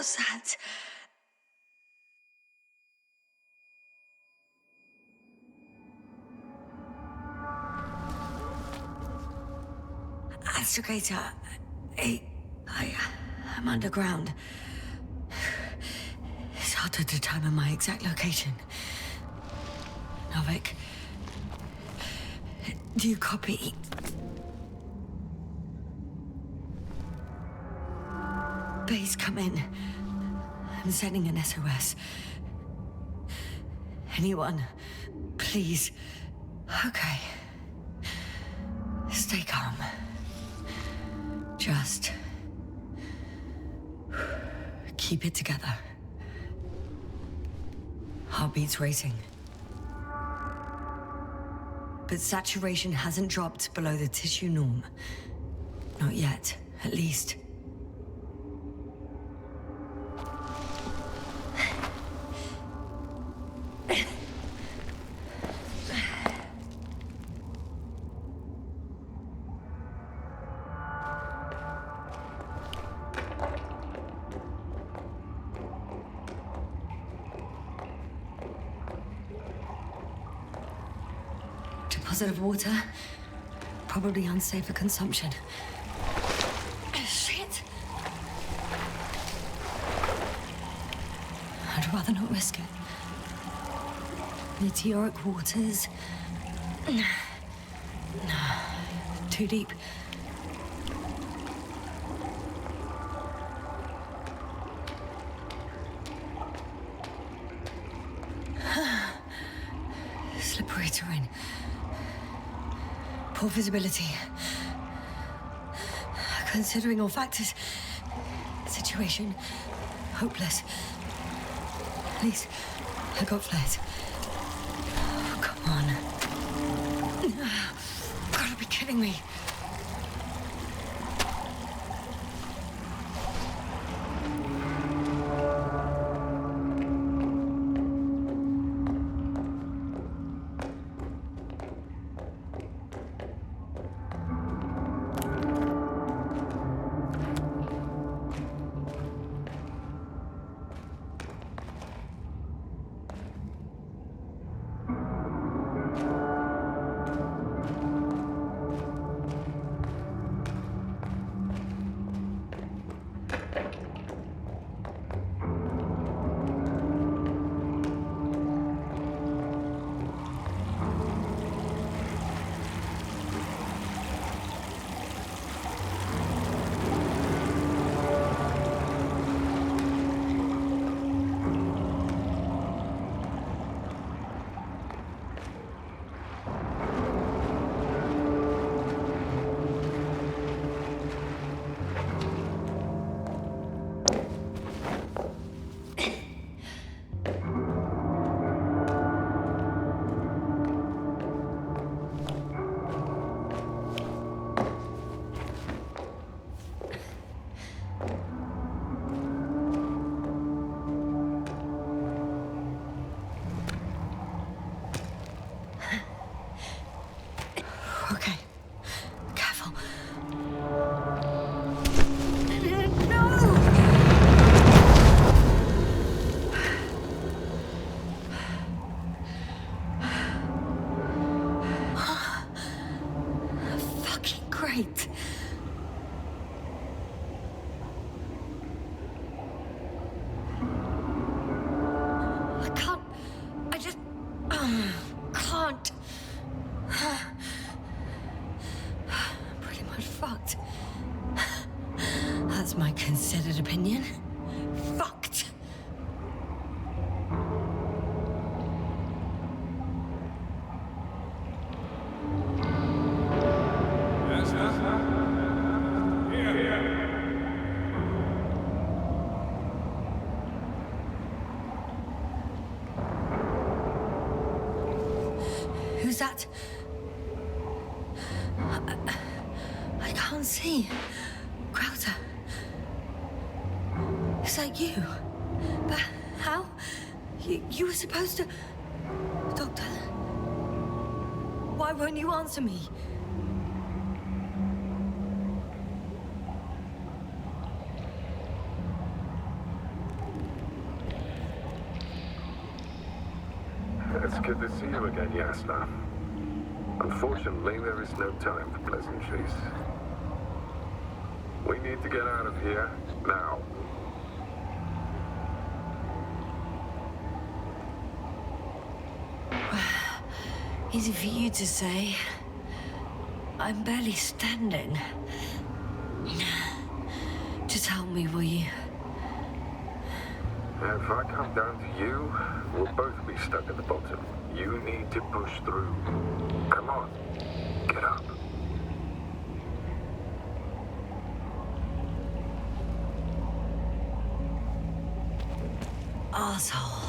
Speaker 2: was that? Astrogator, I'm underground. It's hard to determine my exact location. Novik, do you copy? Base, come in. I'm sending an SOS. Anyone, please. Okay. Stay calm. Just keep it together. Heartbeat's racing. But saturation hasn't dropped below the tissue norm. Not yet, at least. Deposit of water. Probably unsafe for consumption. Shit! I'd rather not risk it. Meteoric waters. Too deep. Slippery terrain. Poor visibility. Considering all factors, situation hopeless. Please, I got flares. Oh, come on. Gotta be kidding me. Okay. Careful. Fucking great. I can't. I just can't. Pretty much fucked. That's my considered opinion. Fucked.
Speaker 4: Yes, sir. Here.
Speaker 2: Who's that? I can't see. Crowder. Is that you? But how? You were supposed to... Doctor? Why won't you answer me?
Speaker 5: It's good to see you again, Yasna. Unfortunately, there is no time for pleasantries. We need to get out of here, now.
Speaker 2: Easy for you to say. I'm barely standing. Just help me, will you?
Speaker 5: If I come down to you, we'll both be stuck at the bottom. You need to push through. Come on, get up.
Speaker 2: Arsehole.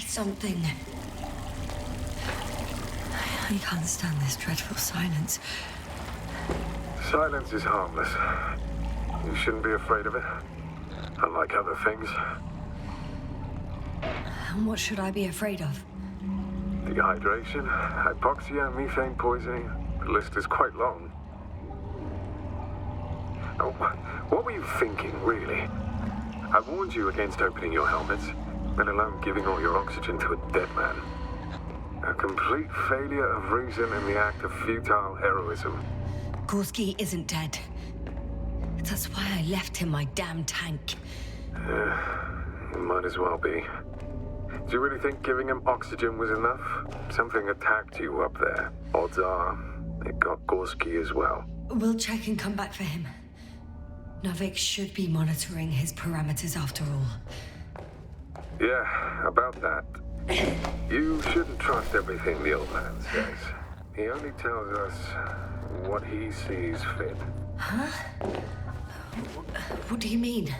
Speaker 2: Something. I can't stand this dreadful silence.
Speaker 5: Silence is harmless. You shouldn't be afraid of it. Unlike other things.
Speaker 2: And what should I be afraid of?
Speaker 5: Dehydration, hypoxia, methane poisoning. The list is quite long. Oh, what were you thinking, really? I warned you against opening your helmets. Let alone giving all your oxygen to a dead man. A complete failure of reason in the act of futile heroism.
Speaker 2: Gorski isn't dead. That's why I left him my damn tank.
Speaker 5: It might as well be. Do you really think giving him oxygen was enough? Something attacked you up there. Odds are, it got Gorski as well.
Speaker 2: We'll check and come back for him. Novik should be monitoring his parameters after all.
Speaker 5: Yeah, about that. You shouldn't trust everything the old man says. He only tells us what he sees fit.
Speaker 2: Huh? What do you mean?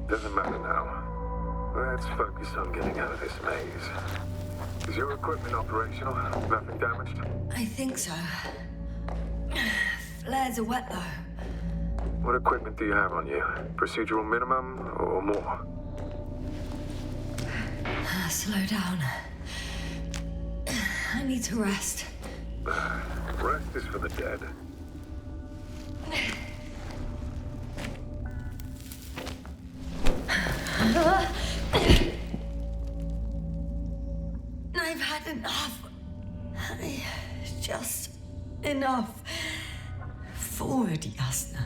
Speaker 5: Doesn't matter now. Let's focus on getting out of this maze. Is your equipment operational? Nothing damaged?
Speaker 2: I think so. Flares are wet, though.
Speaker 5: What equipment do you have on you? Procedural minimum or more?
Speaker 2: Slow down. I need to rest.
Speaker 5: Rest is for the dead.
Speaker 2: I've had enough. Just enough. Forward, Yasna.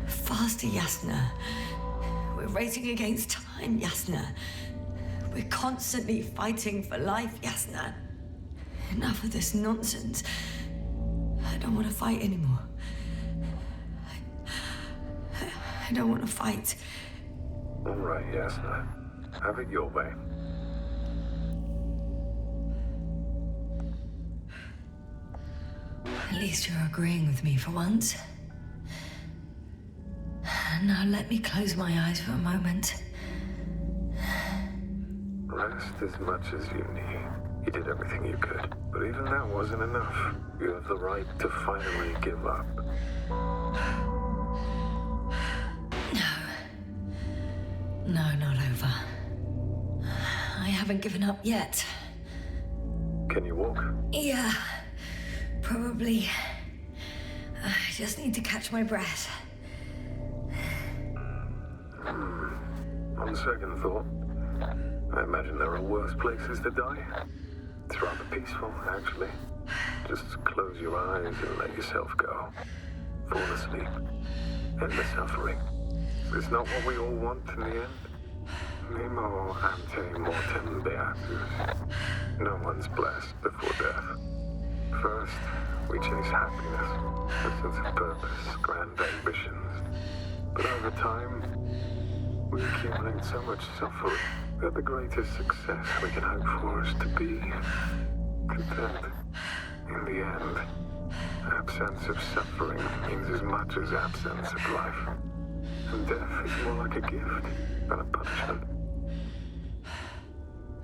Speaker 2: Faster, Yasna. We're racing against time, Yasna. We're constantly fighting for life, Yasna. Enough of this nonsense. I don't want to fight anymore. I don't want to fight.
Speaker 5: All right, Yasna. Have it your way.
Speaker 2: At least you're agreeing with me for once. Now let me close my eyes for a moment.
Speaker 5: Rest as much as you need. You did everything you could. But even that wasn't enough. You have the right to finally give up.
Speaker 2: No, not over. I haven't given up yet.
Speaker 5: Can you walk?
Speaker 2: Yeah, probably. I just need to catch my breath.
Speaker 5: On second thought, I imagine there are worse places to die. It's rather peaceful, actually. Just close your eyes and let yourself go. Fall asleep. End the suffering. It's not what we all want in the end. Nemo ante mortem beatus. No one's blessed before death. First, we chase happiness, a sense of purpose, grand ambitions. But over time, we accumulate so much suffering that the greatest success we can hope for is to be content. In the end, absence of suffering means as much as absence of life. And death is more like a gift than a punishment.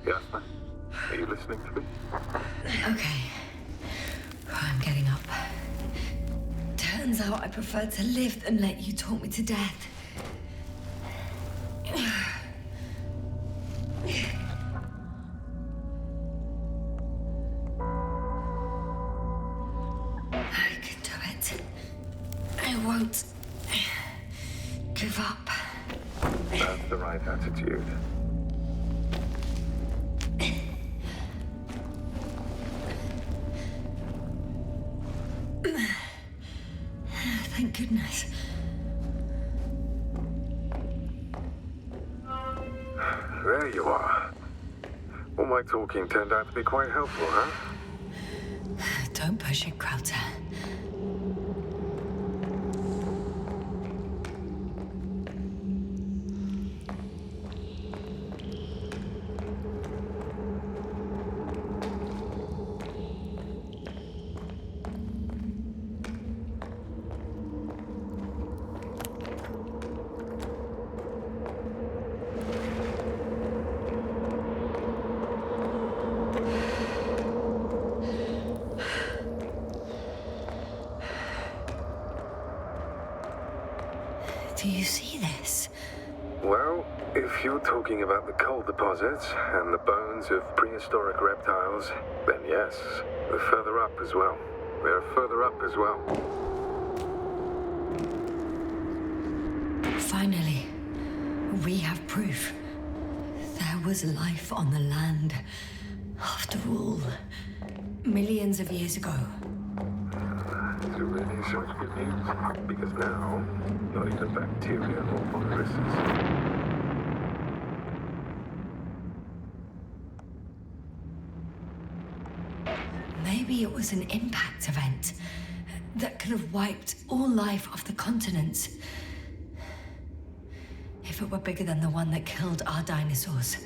Speaker 5: Yasna, are you listening to me?
Speaker 2: Okay. I'm getting up. Turns out I prefer to live than let you talk me to death. I can do it. I won't give up.
Speaker 5: That's the right attitude.
Speaker 2: Thank goodness.
Speaker 5: There you are. All my talking turned out to be quite helpful, huh?
Speaker 2: Don't push it, Crowther. Do you see this?
Speaker 5: Well, if you're talking about the coal deposits and the bones of prehistoric reptiles, then yes, they're further up as well. They're further up as well.
Speaker 2: Finally, we have proof. There was life on the land. After all, millions of years ago.
Speaker 5: Is it really such good news? Because now, not even bacteria or viruses.
Speaker 2: Maybe it was an impact event that could have wiped all life off the continents. If it were bigger than the one that killed our dinosaurs,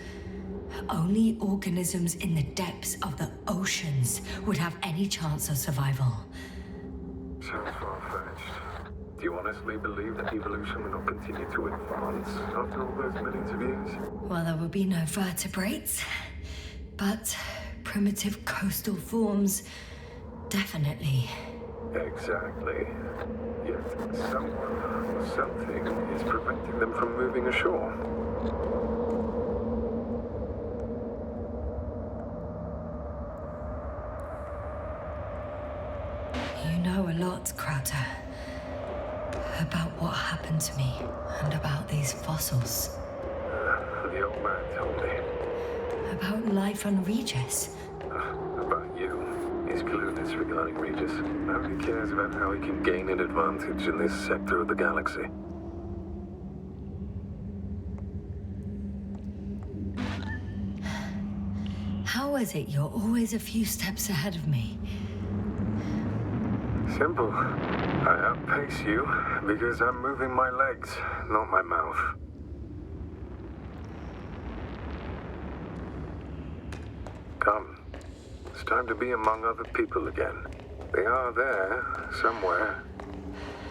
Speaker 2: only organisms in the depths of the oceans would have any chance of survival.
Speaker 5: Sounds far-fetched. Do you honestly believe that evolution will not continue to advance after all those millions of years?
Speaker 2: Well, there will be no vertebrates, but primitive coastal forms, definitely.
Speaker 5: Exactly. Yet someone or something is preventing them from moving ashore.
Speaker 2: You know a lot, Crowther, about what happened to me and about these fossils.
Speaker 5: The old man told me.
Speaker 2: About life on Regis.
Speaker 5: About you. He's clueless regarding Regis. Only cares about how he can gain an advantage in this sector of the galaxy.
Speaker 2: How is it you're always a few steps ahead of me?
Speaker 5: Simple. I outpace you because I'm moving my legs, not my mouth. Come. It's time to be among other people again. They are there, somewhere.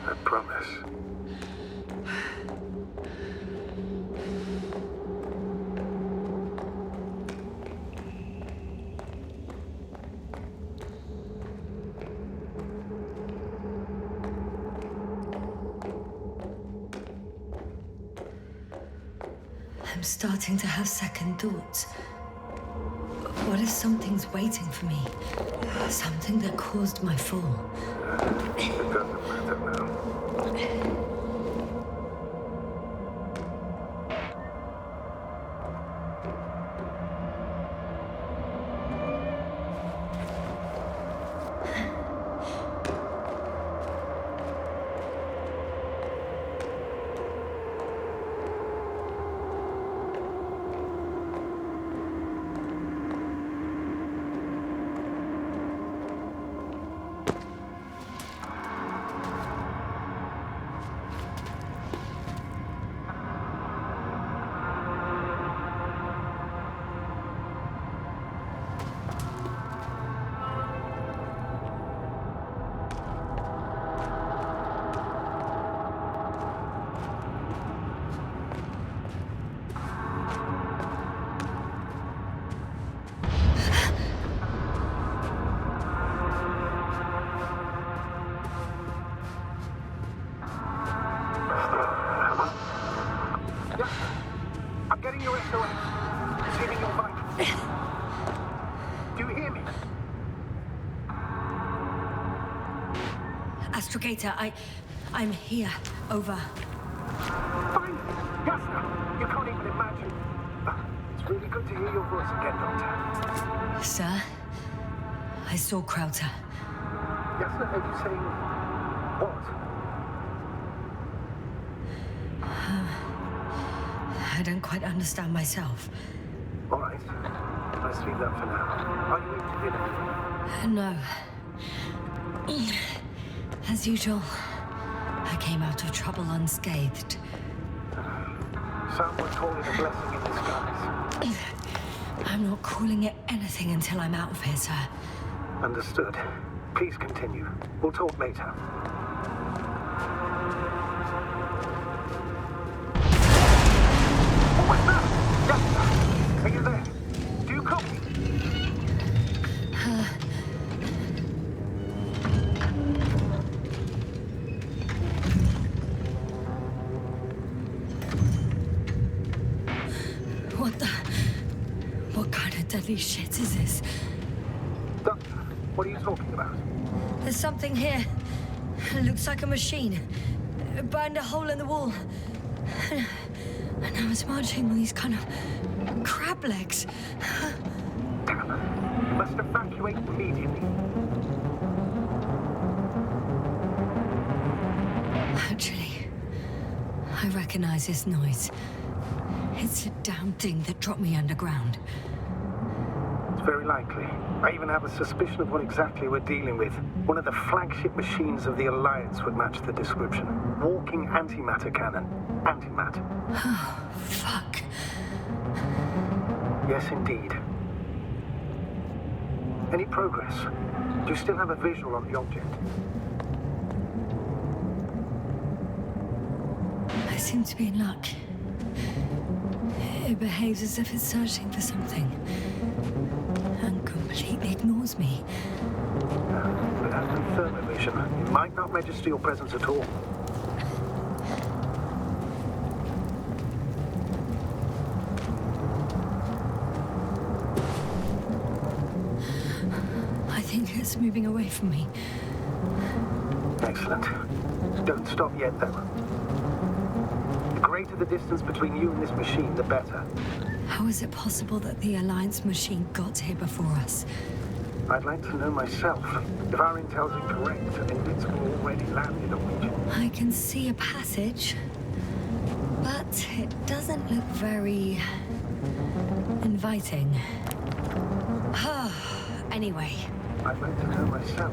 Speaker 5: I promise.
Speaker 2: I'm starting to have second thoughts. What if something's waiting for me? Something that caused my fall?
Speaker 5: It doesn't matter now.
Speaker 2: Astrogator, I'm here. Over.
Speaker 1: Fine. Yasna, you can't even imagine. It's really good to hear your voice again, Doctor.
Speaker 2: Sir, I saw Krauter.
Speaker 1: Yasna, are you saying what?
Speaker 2: I don't quite understand myself.
Speaker 1: All right. Let's leave that for now. Are you into dinner?
Speaker 2: No. As usual, I came out of trouble unscathed.
Speaker 1: Some would call it a blessing in disguise.
Speaker 2: I'm not calling it anything until I'm out of here, sir.
Speaker 1: Understood. Please continue. We'll talk later. What was that? Yasna, are you there? Do you copy?
Speaker 2: What kind of deadly shit is this?
Speaker 1: Doctor, what are you talking about?
Speaker 2: There's something here. It looks like a machine. It burned a hole in the wall. And now it's marching with these kind of crab legs.
Speaker 1: Damn. You must evacuate immediately.
Speaker 2: Actually, I recognize this noise. It's a damn thing that dropped me underground.
Speaker 1: It's very likely. I even have a suspicion of what exactly we're dealing with. One of the flagship machines of the Alliance would match the description. Walking antimatter cannon. Antimat.
Speaker 2: Oh, fuck.
Speaker 1: Yes, indeed. Any progress? Do you still have a visual on the object?
Speaker 2: I seem to be in luck. It behaves as if it's searching for something. And completely ignores me.
Speaker 1: Without thermal vision, it might not register your presence at all.
Speaker 2: I think it's moving away from me.
Speaker 1: Excellent. Don't stop yet, though. The greater the distance between you and this machine, the better.
Speaker 2: How is it possible that the Alliance machine got here before us?
Speaker 1: I'd like to know myself. If our intel's incorrect, and Invincible already landed on Legion.
Speaker 2: I can see a passage, but it doesn't look very inviting. Anyway.
Speaker 1: I'd like to know myself.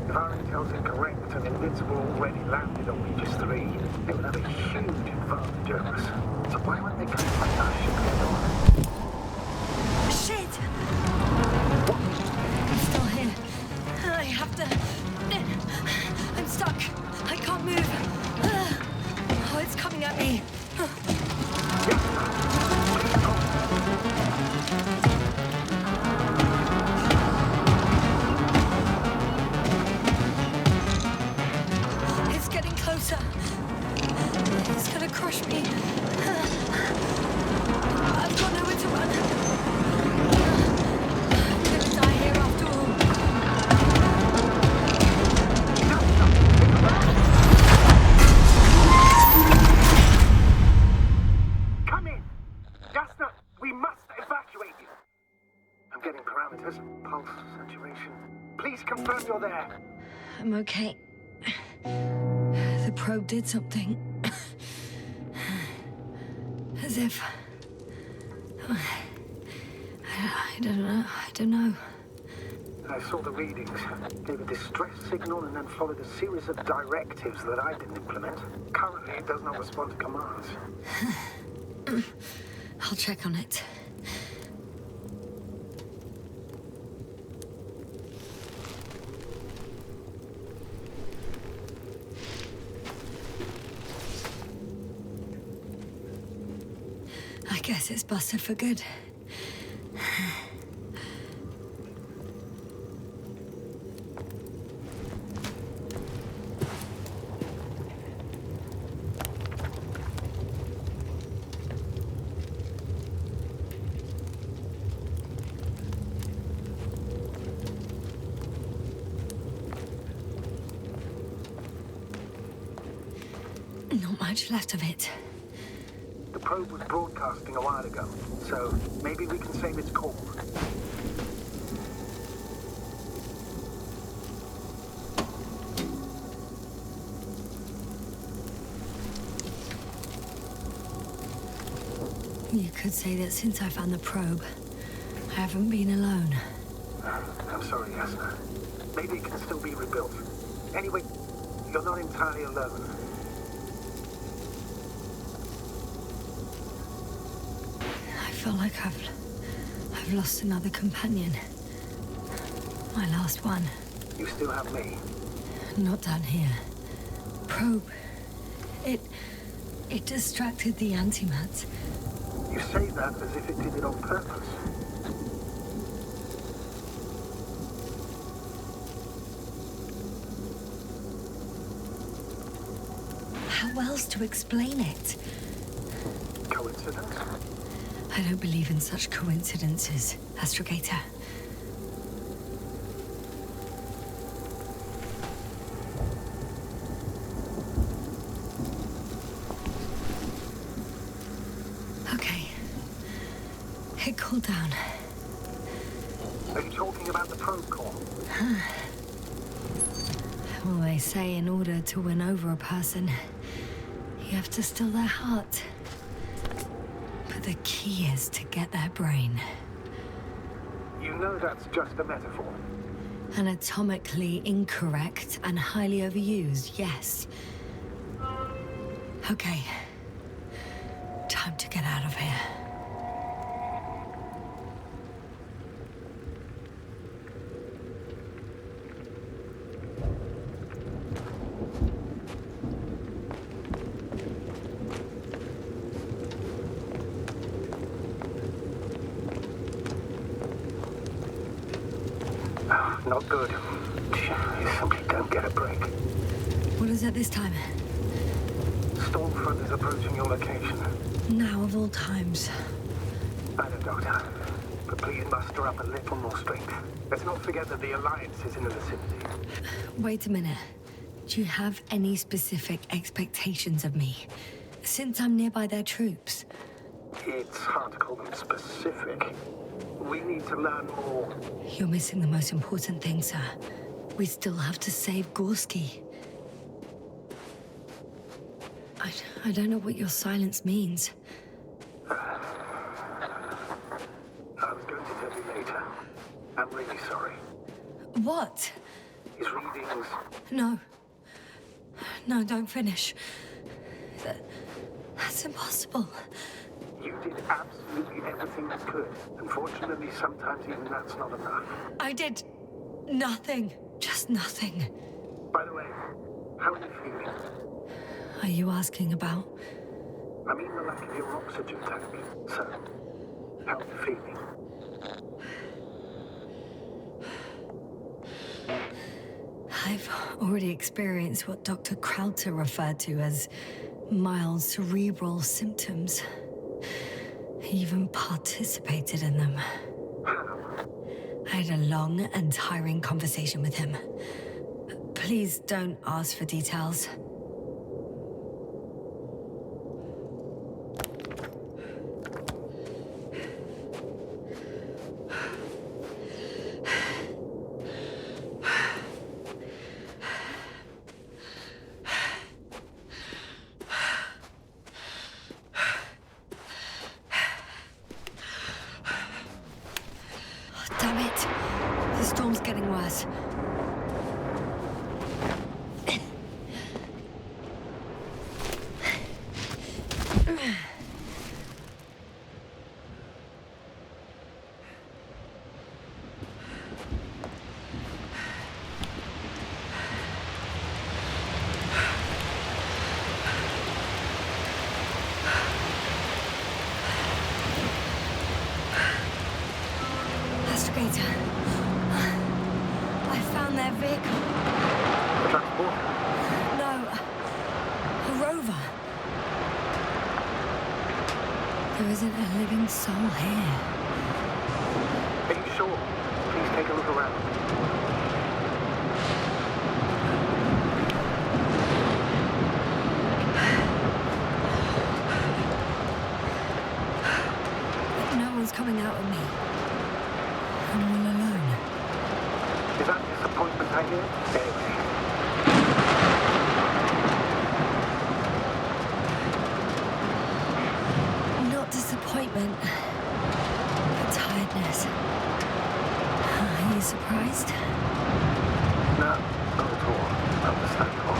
Speaker 1: If our intel's incorrect, and Invincible already landed on Aegis 3, it would have a huge advantage over us. So why won't they come find our ship head on?
Speaker 2: Shit! I'm still here. I have to... I'm stuck. I can't move. Oh, it's coming at me. It's getting closer. It's gonna crush me. I've got nowhere to run. I'm gonna die here after all.
Speaker 1: Come in! Yasna, we must evacuate you! I'm getting parameters. Pulse, saturation. Please confirm you're there.
Speaker 2: I'm okay. The probe did something. As if... I don't know.
Speaker 1: I saw the readings, gave a distress signal, and then followed a series of directives that I didn't implement. Currently, it does not respond to commands.
Speaker 2: I'll check on it. I guess it's busted for good. much left of it.
Speaker 1: The probe was broadcasting a while ago, so maybe we can save its call.
Speaker 2: You could say that since I found the probe, I haven't been alone.
Speaker 1: I'm sorry, Yasna. Maybe it can still be rebuilt. Anyway, you're not entirely alone.
Speaker 2: I feel like I've lost another companion. My last one.
Speaker 1: You still have me.
Speaker 2: Not down here. Probe. It distracted the antimats.
Speaker 1: You say that as if it did it on purpose.
Speaker 2: How else to explain it?
Speaker 1: Coincidence?
Speaker 2: I don't believe in such coincidences, Astrogator. Okay. It cooled down.
Speaker 1: Are you talking about the probe call?
Speaker 2: Well, they say in order to win over a person, you have to steal their heart. But the key is to get their brain.
Speaker 1: You know that's just a metaphor.
Speaker 2: Anatomically incorrect and highly overused, yes. Okay. Time to get out of here.
Speaker 1: Not good. You simply don't get a break.
Speaker 2: What is it this time?
Speaker 1: Stormfront is approaching your location.
Speaker 2: Now of all times.
Speaker 1: I know, Doctor. But please muster up a little more strength. Let's not forget that the Alliance is in the vicinity.
Speaker 2: Wait a minute. Do you have any specific expectations of me? Since I'm nearby their troops.
Speaker 1: It's hard to call them specific. We need to learn more.
Speaker 2: You're missing the most important thing, sir. We still have to save Gorski. I don't know what your silence means.
Speaker 1: I was going to tell you later. I'm really sorry.
Speaker 2: What?
Speaker 1: His readings...
Speaker 2: No. No, don't finish. That's impossible.
Speaker 1: You did absolutely everything you could. Unfortunately, sometimes even that's not enough.
Speaker 2: I did nothing. Just nothing.
Speaker 1: By the way, how are you feeling?
Speaker 2: Are you asking about?
Speaker 1: I mean the lack of your oxygen tank. So, how are you feeling?
Speaker 2: I've already experienced what Dr. Krauter referred to as mild cerebral symptoms. He even participated in them. I had a long and tiring conversation with him. Please don't ask for details. Damn it! The storm's getting worse. Astrogator. I found their vehicle.
Speaker 1: Transport?
Speaker 2: No. A rover. There isn't a living soul here.
Speaker 1: Are you sure? Please take a look around.
Speaker 2: coming out of me. I'm all alone.
Speaker 1: Is that disappointment hanging? Anyway.
Speaker 2: Not disappointment, but tiredness. Are you surprised?
Speaker 1: No, not at all. Understandable.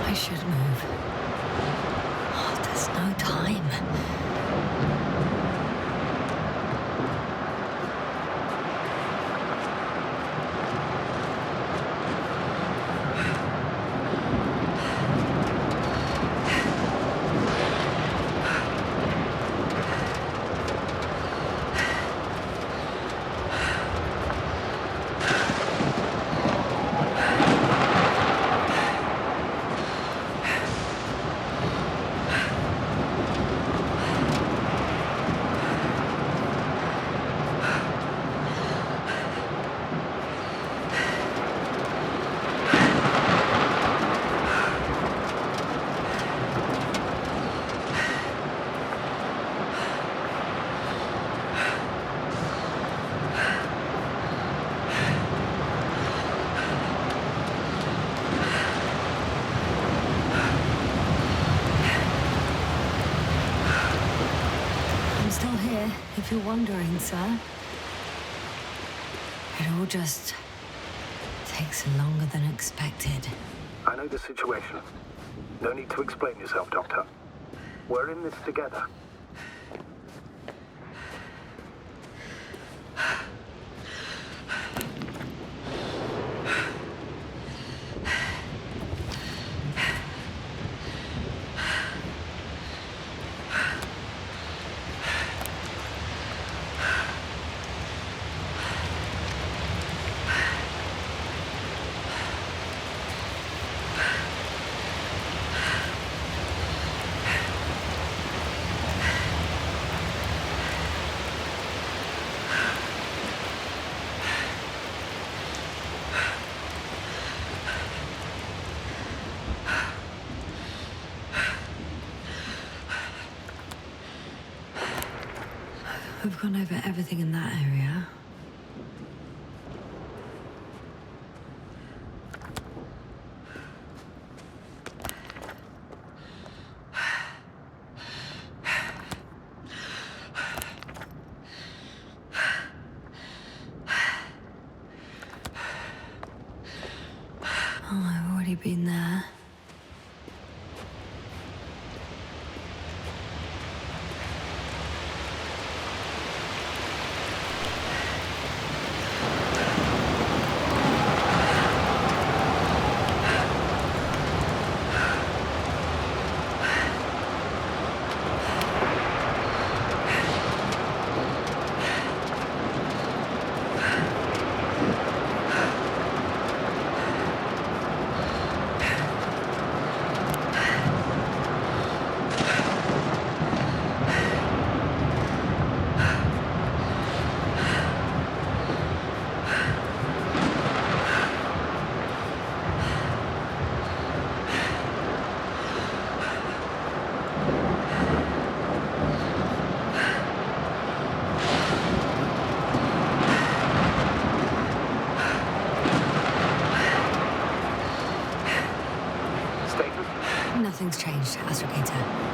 Speaker 2: I should move. Oh, there's no time. I'm still here, if you're wondering, sir. It all just takes longer than expected.
Speaker 1: I know the situation. No need to explain yourself, Doctor. We're in this together.
Speaker 2: We've gone over everything in that area. Oh, I've already been there. Nothing's changed, Astrogator.